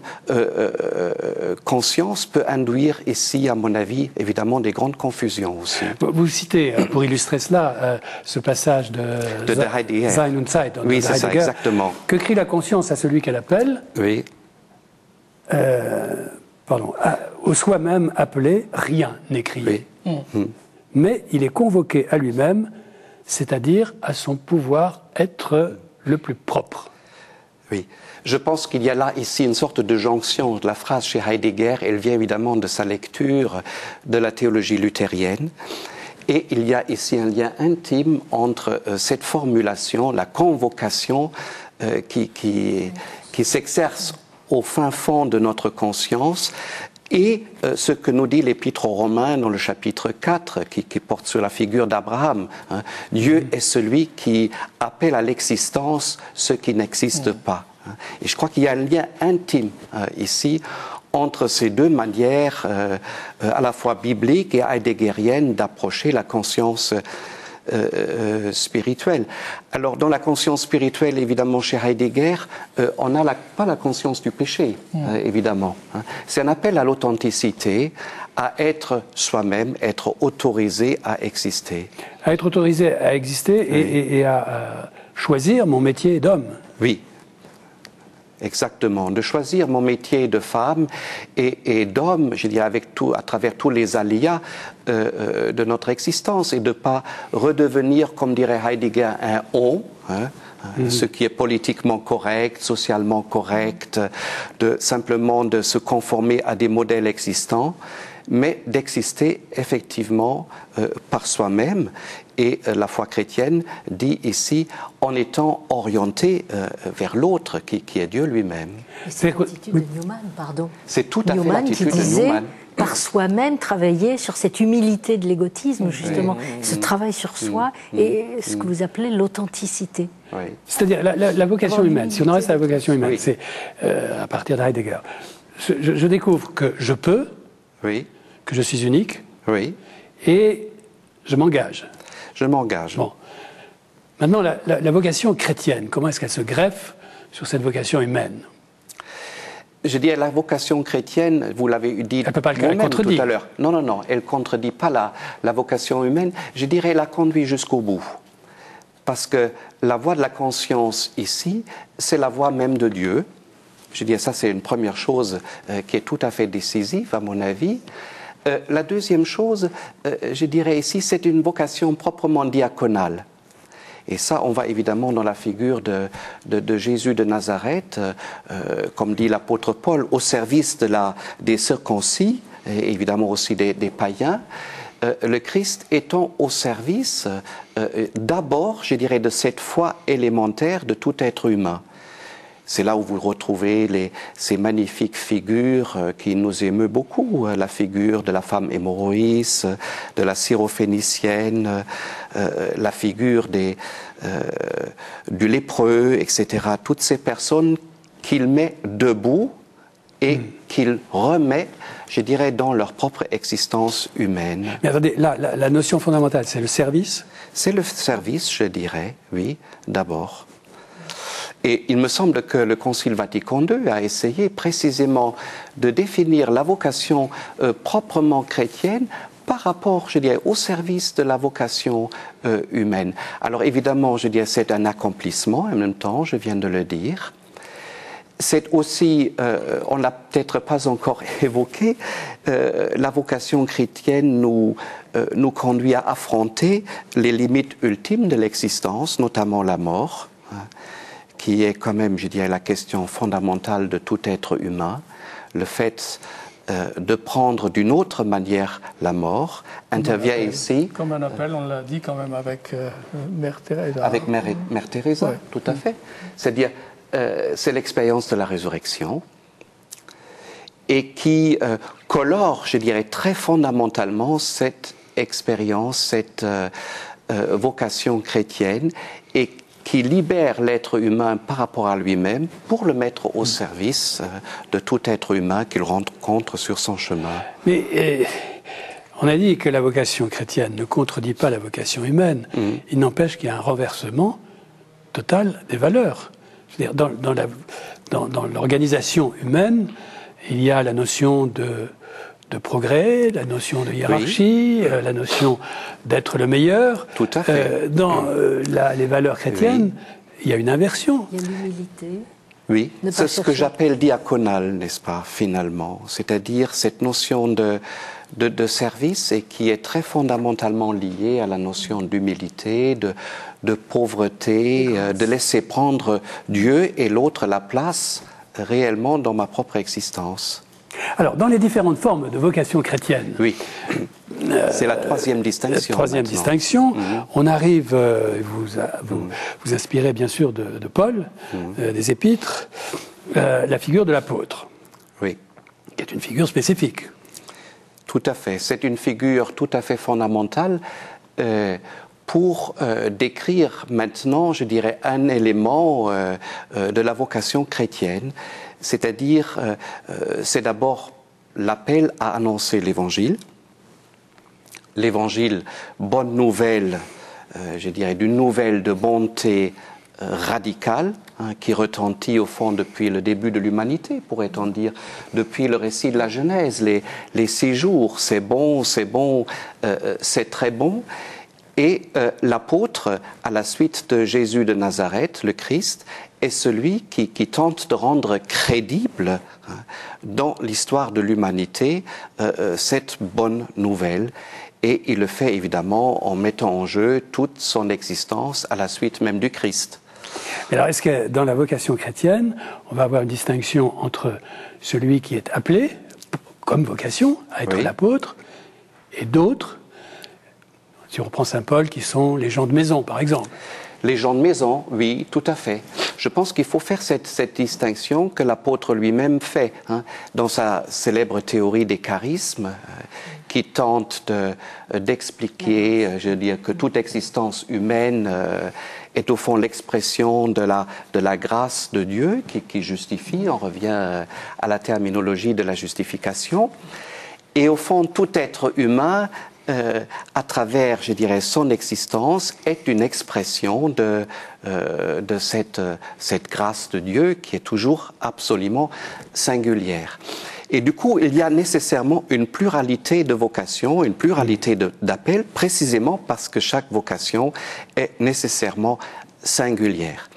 S4: conscience peut induire ici, à mon avis, évidemment des grandes confusions aussi.
S1: Vous citez, pour illustrer cela, ce passage de
S4: Heidegger.
S1: Sein und Zeit.
S4: Oui, c'est ça, exactement.
S1: Que crie la conscience à celui qu'elle appelle?
S4: Oui.
S1: Au soi-même appelé, rien n'est crié.
S4: Oui.
S1: Mais il est convoqué à lui-même, c'est-à-dire à son pouvoir être le plus propre.
S4: Oui, je pense qu'il y a là ici une sorte de jonction. La phrase chez Heidegger, elle vient évidemment de sa lecture de la théologie luthérienne. Et il y a ici un lien intime entre cette formulation, la convocation qui s'exerce au fin fond de notre conscience, et ce que nous dit l'Épître aux Romains dans le chapitre 4, qui porte sur la figure d'Abraham. Hein. Dieu est celui qui appelle à l'existence ce qui n'existe pas. Hein. Et je crois qu'il y a un lien intime ici entre ces deux manières, à la fois bibliques et heideggeriennes, d'approcher la conscience spirituelle. Alors, dans la conscience spirituelle, évidemment, chez Heidegger, on n'a pas la conscience du péché, évidemment. Hein. C'est un appel à l'authenticité, à être soi-même, être autorisé à exister.
S1: À être autorisé à exister et à choisir mon métier d'homme.
S4: Oui. Exactement, de choisir mon métier de femme et d'homme, je dirais, à travers tous les aléas de notre existence, et de ne pas redevenir, comme dirait Heidegger, un on, hein, ce qui est politiquement correct, socialement correct, simplement de se conformer à des modèles existants, mais d'exister effectivement par soi-même. Et la foi chrétienne dit ici, en étant orienté vers l'autre, qui est Dieu lui-même.
S3: C'est l'attitude de Newman, pardon.
S4: C'est tout à fait l'attitude de Newman.
S3: Par soi-même, travailler sur cette humilité de l'égotisme, justement, ce travail sur soi et ce que vous appelez l'authenticité.
S1: Oui. C'est-à-dire la vocation humaine, si on en reste à la vocation humaine, c'est à partir de Heidegger. Je découvre que je peux, que je suis unique, et je m'engage.
S4: Je m'engage.
S1: Bon. Maintenant, la vocation chrétienne, comment est-ce qu'elle se greffe sur cette vocation humaine?
S4: Je dirais la vocation chrétienne, vous l'avez dit vous-même tout à l'heure. Non, elle ne contredit pas la vocation humaine. Je dirais la conduit jusqu'au bout. Parce que la voie de la conscience ici, c'est la voie même de Dieu. Je dirais ça, c'est une première chose qui est tout à fait décisive, à mon avis. La deuxième chose, je dirais ici, c'est une vocation proprement diaconale. Et ça, on va évidemment dans la figure de Jésus de Nazareth, comme dit l'apôtre Paul, au service des circoncis, et évidemment aussi des païens. Le Christ étant au service, d'abord, je dirais, de cette foi élémentaire de tout être humain. C'est là où vous retrouvez ces magnifiques figures qui nous émeut beaucoup, la figure de la femme hémorroïs, de la syrophénicienne, la figure du lépreux, etc. Toutes ces personnes qu'il met debout et qu'il remet, je dirais, dans leur propre existence humaine.
S1: Mais attendez, là, la notion fondamentale, c'est le service?
S4: C'est le service, je dirais, oui, d'abord. Et il me semble que le Concile Vatican II a essayé précisément de définir la vocation proprement chrétienne par rapport, je dirais, au service de la vocation humaine. Alors évidemment, je dirais, c'est un accomplissement en même temps, je viens de le dire. C'est aussi, on l'a peut-être pas encore évoqué, la vocation chrétienne nous conduit à affronter les limites ultimes de l'existence, notamment la mort, qui est quand même, je dirais, la question fondamentale de tout être humain. Le fait de prendre d'une autre manière la mort intervient ici.
S5: Comme un appel, on l'a dit quand même avec Mère Teresa.
S4: Avec Mère Teresa, ouais. Tout à fait. C'est-à-dire, c'est l'expérience de la résurrection et qui colore, je dirais, très fondamentalement cette expérience, cette vocation chrétienne et qui libère l'être humain par rapport à lui-même pour le mettre au service de tout être humain qu'il rencontre sur son chemin.
S1: Mais on a dit que la vocation chrétienne ne contredit pas la vocation humaine. Il n'empêche qu'il y a un renversement total des valeurs. C'est-à-dire dans l'organisation humaine, il y a la notion de progrès, la notion de hiérarchie, oui. La notion d'être le meilleur.
S4: Tout à fait.
S1: Dans les valeurs chrétiennes, oui. Il y a une inversion.
S3: Il y a l'humilité.
S4: Oui, c'est ce que j'appelle diaconal, n'est-ce pas, finalement. C'est-à-dire cette notion de service et qui est très fondamentalement liée à la notion d'humilité, de pauvreté, de laisser prendre Dieu et l'autre la place réellement dans ma propre existence.
S1: Alors, dans les différentes formes de vocation chrétienne,
S4: oui, c'est la troisième distinction.
S1: Troisième distinction, on arrive, vous inspirez bien sûr de Paul, des Épîtres, la figure de l'apôtre,
S4: oui,
S1: qui est une figure spécifique.
S4: Tout à fait, c'est une figure tout à fait fondamentale pour décrire maintenant, je dirais, un élément de la vocation chrétienne. C'est-à-dire, c'est d'abord l'appel à annoncer l'Évangile. L'Évangile, bonne nouvelle, je dirais, d'une nouvelle de bonté radicale, qui retentit au fond depuis le début de l'humanité, pourrait-on dire, depuis le récit de la Genèse, les 6 jours, c'est bon, c'est très bon. Et l'apôtre, à la suite de Jésus de Nazareth, le Christ, est celui qui tente de rendre crédible dans l'histoire de l'humanité cette bonne nouvelle. Et il le fait évidemment en mettant en jeu toute son existence à la suite même du Christ.
S1: Mais alors, est-ce que dans la vocation chrétienne, on va avoir une distinction entre celui qui est appelé, comme vocation, à être l'apôtre, et d'autres, si on prend Saint Paul, qui sont les gens de maison, par exemple?
S4: Les gens de maison, oui, tout à fait. Je pense qu'il faut faire cette distinction que l'apôtre lui-même fait dans sa célèbre théorie des charismes, qui tente d'expliquer, je veux dire, que toute existence humaine est au fond l'expression de la grâce de Dieu qui justifie. On revient à la terminologie de la justification. Et au fond, tout être humain, à travers, je dirais, son existence, est une expression de cette grâce de Dieu qui est toujours absolument singulière. Et du coup, il y a nécessairement une pluralité de vocations, une pluralité d'appels, précisément parce que chaque vocation est nécessairement singulière.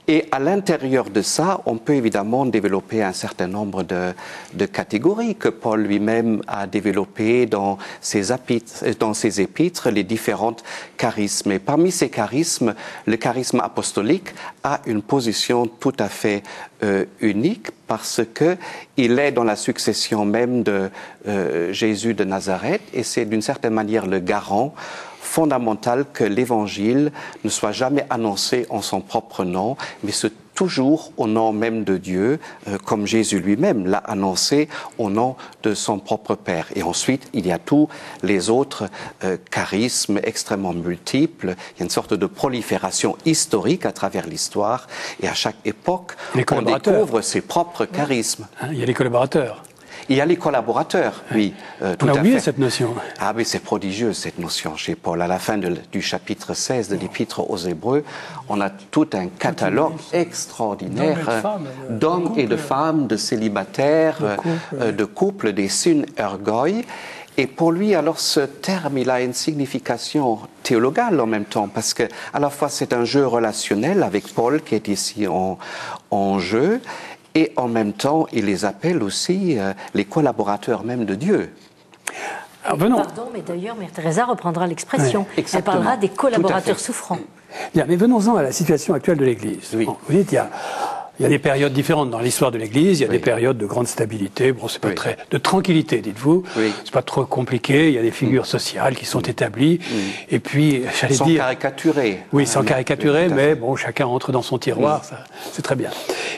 S4: Et à l'intérieur de ça, on peut évidemment développer un certain nombre de catégories que Paul lui-même a développées dans ses épîtres, les différents charismes. Et parmi ces charismes, le charisme apostolique a une position tout à fait unique parce que il est dans la succession même de Jésus de Nazareth et c'est d'une certaine manière le garant fondamental que l'Évangile ne soit jamais annoncé en son propre nom, mais toujours au nom même de Dieu, comme Jésus lui-même l'a annoncé au nom de son propre Père. Et ensuite, il y a tous les autres charismes extrêmement multiples. Il y a une sorte de prolifération historique à travers l'histoire, et à chaque époque, on découvre ses propres charismes.
S1: Il y a les collaborateurs.
S4: Il y a les collaborateurs, oui, tout
S1: On a
S4: à
S1: oublié
S4: fait.
S1: cette notion.
S4: Ah oui, c'est prodigieux cette notion chez Paul. À la fin du chapitre 16 de l'Épître aux Hébreux, on a tout un catalogue extraordinaire d'hommes et de femmes, de célibataires, de couples, des sun ergoi. Et pour lui, alors, ce terme, il a une signification théologale en même temps, parce que à la fois c'est un jeu relationnel avec Paul qui est ici en jeu, et en même temps, il les appelle aussi les collaborateurs même de Dieu.
S1: Alors, venons.
S3: Pardon, mais d'ailleurs, Mère Teresa reprendra l'expression.
S4: Ouais,
S3: Elle parlera des collaborateurs
S4: tout à fait.
S3: souffrants.
S1: Bien, mais venons-en à la situation actuelle de l'Église.
S4: Oui.
S1: Bon, vous dites, il y a des périodes différentes dans l'histoire de l'Église. Il y a
S4: Oui.
S1: des périodes de grande stabilité. Bon, c'est pas
S4: Oui.
S1: très de tranquillité, dites-vous.
S4: Oui.
S1: C'est pas trop compliqué. Il y a des figures sociales qui sont établies. Et puis, j'allais
S4: Sans
S1: dire,
S4: caricaturer.
S1: oui, sans caricaturer,
S4: tout à
S1: mais
S4: fait.
S1: bon, chacun entre dans son tiroir. Ça, c'est très bien.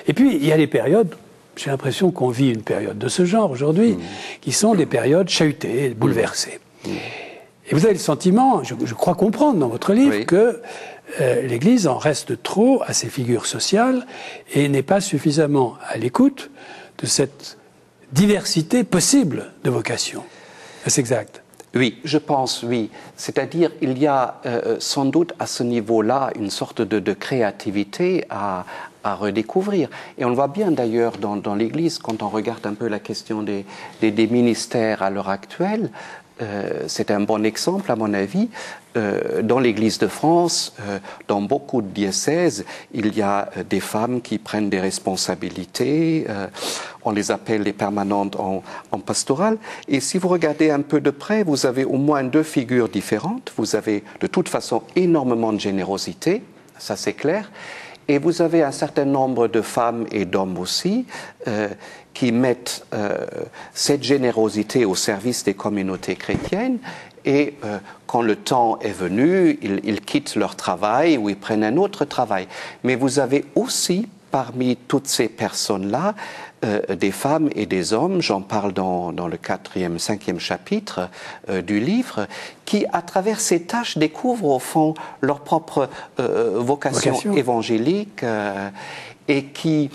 S1: Et puis, il y a des périodes. J'ai l'impression qu'on vit une période de ce genre aujourd'hui, qui sont des périodes chahutées, bouleversées. Et vous avez le sentiment, je crois comprendre dans votre livre,
S4: Oui.
S1: que l'Église en reste trop à ces figures sociales et n'est pas suffisamment à l'écoute de cette diversité possible de vocations. Est-ce exact?
S4: Oui, je pense, oui. C'est-à-dire, il y a sans doute à ce niveau-là une sorte de créativité à redécouvrir. Et on le voit bien d'ailleurs dans l'Église, quand on regarde un peu la question des ministères à l'heure actuelle. C'est un bon exemple, à mon avis. Dans l'Église de France, dans beaucoup de diocèses, il y a des femmes qui prennent des responsabilités. On les appelle les permanentes en pastoral. Et si vous regardez un peu de près, vous avez au moins deux figures différentes. Vous avez de toute façon énormément de générosité, ça c'est clair. Et vous avez un certain nombre de femmes et d'hommes aussi qui mettent cette générosité au service des communautés chrétiennes et quand le temps est venu, ils quittent leur travail ou ils prennent un autre travail. Mais vous avez aussi parmi toutes ces personnes-là des femmes et des hommes, j'en parle dans le 4e, 5e chapitre du livre, qui, à travers ces tâches, découvrent au fond leur propre vocation évangélique et qui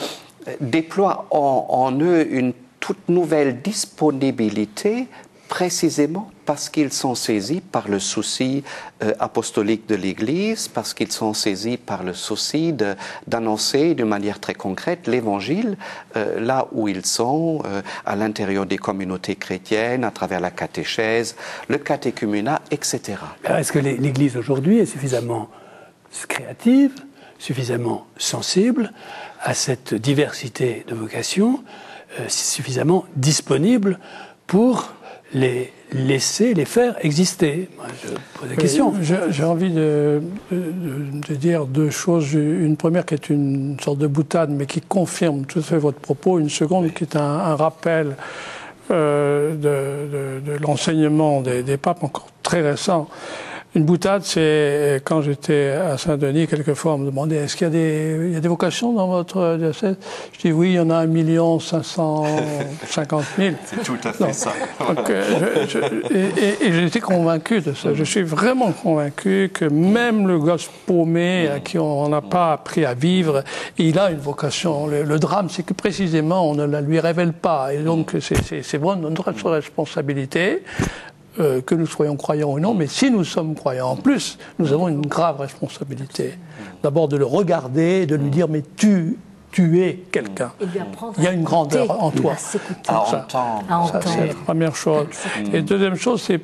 S4: déploient en eux une toute nouvelle disponibilité, précisément parce qu'ils sont saisis par le souci apostolique de l'Église, parce qu'ils sont saisis par le souci d'annoncer d'une manière très concrète l'Évangile là où ils sont, à l'intérieur des communautés chrétiennes, à travers la catéchèse, le catéchuménat, etc.
S1: Alors, est-ce que l'Église aujourd'hui est suffisamment créative, suffisamment sensible à cette diversité de vocations, suffisamment disponible pour les laisser, les faire exister? Moi, je pose la question.
S5: J'ai envie de dire deux choses. Une première qui est une sorte de boutade, mais qui confirme tout à fait votre propos. Une seconde qui est un rappel de l'enseignement des papes, encore très récent. Une boutade, c'est quand j'étais à Saint-Denis, quelquefois on me demandait est-ce qu'il y a des vocations dans votre diocèse? Je dis oui, il y en a 1 550 000.
S4: C'est tout à fait ça.
S5: Donc, et j'étais convaincu de ça. Je suis vraiment convaincu que même le gosse paumé, à qui on n'a pas appris à vivre, il a une vocation. Le drame, c'est que précisément, on ne la lui révèle pas. Et donc, c'est vraiment notre responsabilité. Que nous soyons croyants ou non, mais si nous sommes croyants en plus, nous avons une grave responsabilité. D'abord de le regarder, de lui dire mais tu es quelqu'un. Il y a une grandeur en toi.
S4: À entendre.
S5: Ça, c'est la première chose. Et deuxième chose, c'est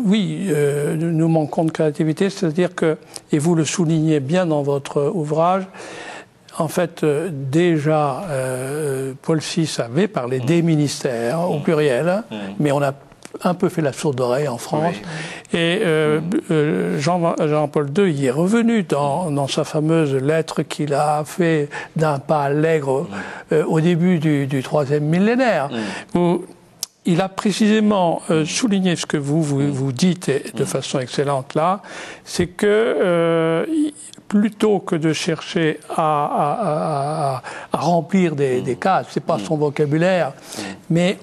S5: oui, nous manquons de créativité, c'est-à-dire que, et vous le soulignez bien dans votre ouvrage, en fait, déjà, Paul VI avait parlé des ministères au pluriel, mais on a un peu fait la sourde oreille en France. Oui. Et Jean-Paul II y est revenu dans sa fameuse lettre qu'il a fait d'un pas allègre au début du 3e millénaire, où il a précisément souligné ce que vous dites de façon excellente là, c'est que plutôt que de chercher à remplir des cases, c'est pas son vocabulaire, mais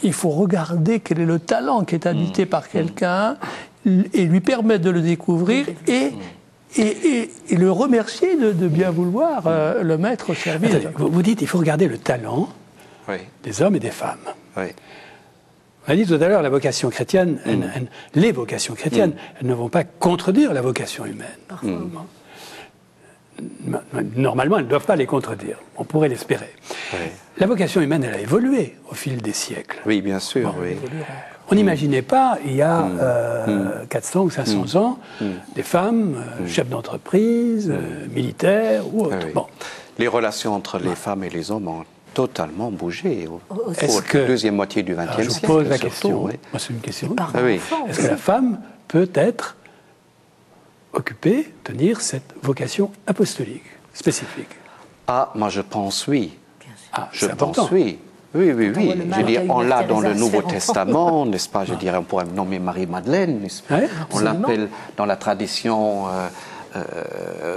S5: il faut regarder quel est le talent qui est habité par quelqu'un et lui permettre de le découvrir et le remercier de bien vouloir le mettre au service.
S1: Vous dites qu'il faut regarder le talent des hommes et des femmes.
S4: Oui.
S1: On a dit tout à l'heure, la vocation chrétienne, les vocations chrétiennes, elles ne vont pas contredire la vocation humaine. Normalement, elles ne doivent pas les contredire. On pourrait l'espérer.
S4: Oui.
S1: La vocation humaine, elle a évolué au fil des siècles.
S4: Oui, bien sûr. Oui.
S1: On n'imaginait pas, il y a 400 ou 500 ans, des femmes, chefs d'entreprise, militaires ou autres.
S4: Oui.
S1: Bon.
S4: Les relations entre les femmes et les hommes ont totalement bougé au
S1: que,
S4: deuxième moitié du XXe siècle.
S1: Je vous pose la
S4: surtout,
S1: question.
S4: oui.
S1: Moi, c'est une question.
S4: Ah, oui.
S1: Est-ce que la femme peut être occupée, tenir cette vocation apostolique spécifique?
S4: Ah, moi je pense oui.
S1: Ah,
S4: je
S1: c'est
S4: pense
S1: important.
S4: oui. Oui, oui, oui.
S3: le
S4: Je
S3: mal
S4: dis,
S3: qu'a eu
S4: on
S3: Mère
S4: l'a dans
S3: Teresa
S4: le
S3: à se
S4: Nouveau
S3: faire
S4: Testament, n'est-ce pas? Je dirais, on pourrait nommer Marie-Madeleine, n'est-ce pas?
S1: Ouais,
S4: on l'appelle dans la tradition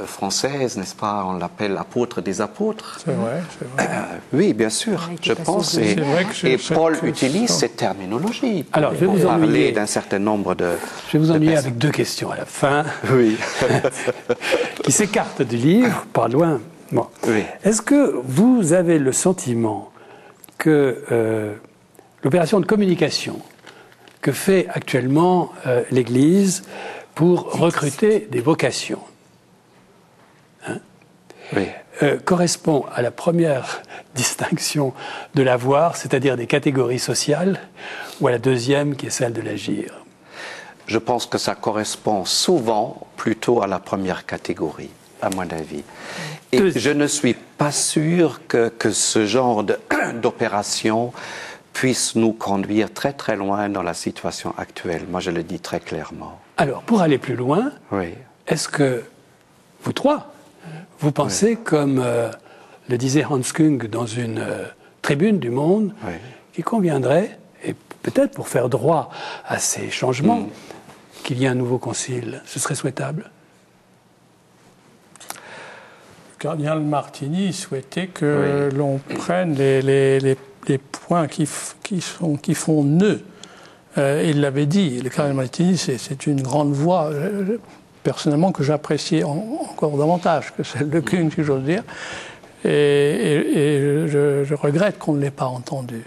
S4: française, n'est-ce pas? On l'appelle apôtre des apôtres.
S5: C'est vrai, c'est vrai.
S4: Oui, bien sûr, je pense. Et,
S5: vrai que
S4: et
S5: c'est
S4: Paul
S5: que
S4: utilise
S5: ça.
S4: cette terminologie
S1: Alors, je vais
S4: pour
S1: vous
S4: parler
S1: ennuyer.
S4: d'un certain nombre de.
S1: Je vais vous
S4: de
S1: ennuyer
S4: personnes.
S1: avec deux questions à la fin,
S4: Oui.
S1: qui s'écartent du livre, pas loin. Bon.
S4: Oui.
S1: Est-ce que vous avez le sentiment que l'opération de communication que fait actuellement l'Église pour recruter des vocations
S4: Oui.
S1: correspond à la première distinction de l'avoir, c'est-à-dire des catégories sociales, ou à la deuxième qui est celle de l'agir?
S4: Je pense que ça correspond souvent plutôt à la première catégorie, à mon avis. Et je ne suis pas sûr que ce genre d'opération puisse nous conduire très très loin dans la situation actuelle. Moi, je le dis très clairement.
S1: Alors, pour aller plus loin,
S4: Oui.
S1: est-ce que vous trois, vous pensez, comme le disait Hans Küng dans une tribune du Monde,
S4: Oui.
S1: qu'il conviendrait, et peut-être pour faire droit à ces changements, qu'il y ait un nouveau concile? Ce serait souhaitable?
S5: Le cardinal Martini souhaitait que l'on prenne les points qui font nœud. Il l'avait dit, le cardinal Martini, c'est une grande voix, personnellement, que j'apprécie encore davantage que celle de Küng, si j'ose dire. Et je regrette qu'on ne l'ait pas entendu.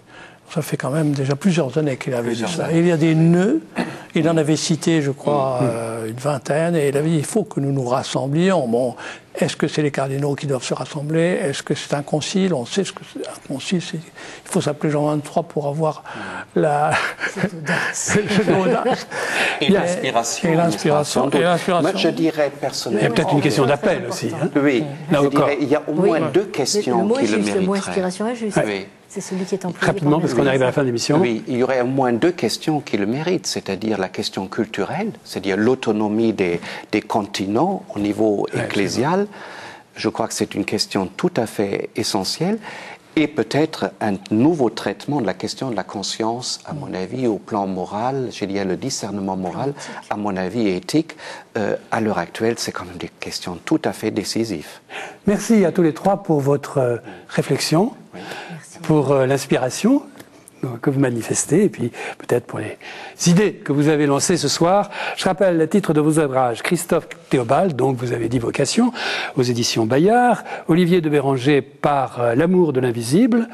S5: Ça fait quand même déjà plusieurs années qu'il avait dit ça. Il y a des nœuds, il en avait cité, je crois, une vingtaine, et il avait dit il faut que nous nous rassemblions. Bon, est-ce que c'est les cardinaux qui doivent se rassembler? Est-ce que c'est un concile? On sait ce que c'est un concile. Il faut s'appeler Jean 23 pour avoir l'audace.
S4: Et l'inspiration.
S5: Et l'inspiration.
S4: Moi, je dirais personnellement.
S1: Il y a peut-être une question d'appel aussi. Hein?
S4: Oui,
S1: Là
S4: je
S1: encore.
S4: dirais, il y a au moins deux questions
S3: le mot
S4: qui
S3: est
S4: le
S3: juste, le mot
S4: mériteraient.
S3: inspiration est juste.
S4: Oui.
S3: C'est celui qui est employé.
S1: Rapidement, parce qu'on arrive à la fin de l'émission.
S4: Oui, il y aurait au moins deux questions qui le méritent, c'est-à-dire la question culturelle, c'est-à-dire l'autonomie des continents au niveau ecclésial. Je crois que c'est une question tout à fait essentielle. Et peut-être un nouveau traitement de la question de la conscience, à mon avis, au plan moral, je dirais le discernement moral, à mon avis, et éthique. À l'heure actuelle, c'est quand même des questions tout à fait décisives.
S1: Merci à tous les trois pour votre réflexion, pour l'inspiration que vous manifestez, et puis peut-être pour les idées que vous avez lancées ce soir. Je rappelle le titre de vos ouvrages: Christophe Théobald, donc vous avez dit vocation, aux éditions Bayard; Olivier de Béranger par L'amour de l'invisible;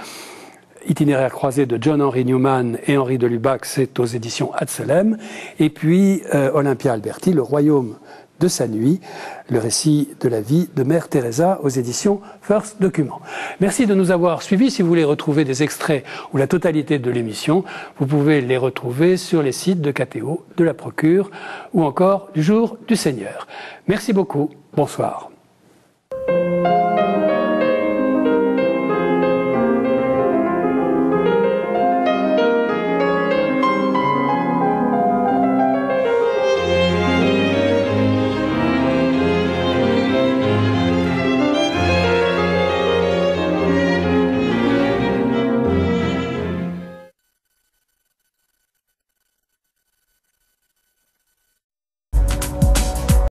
S1: Itinéraire croisé de John-Henry Newman et Henri de Lubac, c'est aux éditions Adselem; et puis Olympia Alberti, Le royaume de sa nuit, le récit de la vie de Mère Teresa, aux éditions First Document. Merci de nous avoir suivis. Si vous voulez retrouver des extraits ou la totalité de l'émission, vous pouvez les retrouver sur les sites de KTO, de la Procure ou encore du Jour du Seigneur. Merci beaucoup. Bonsoir.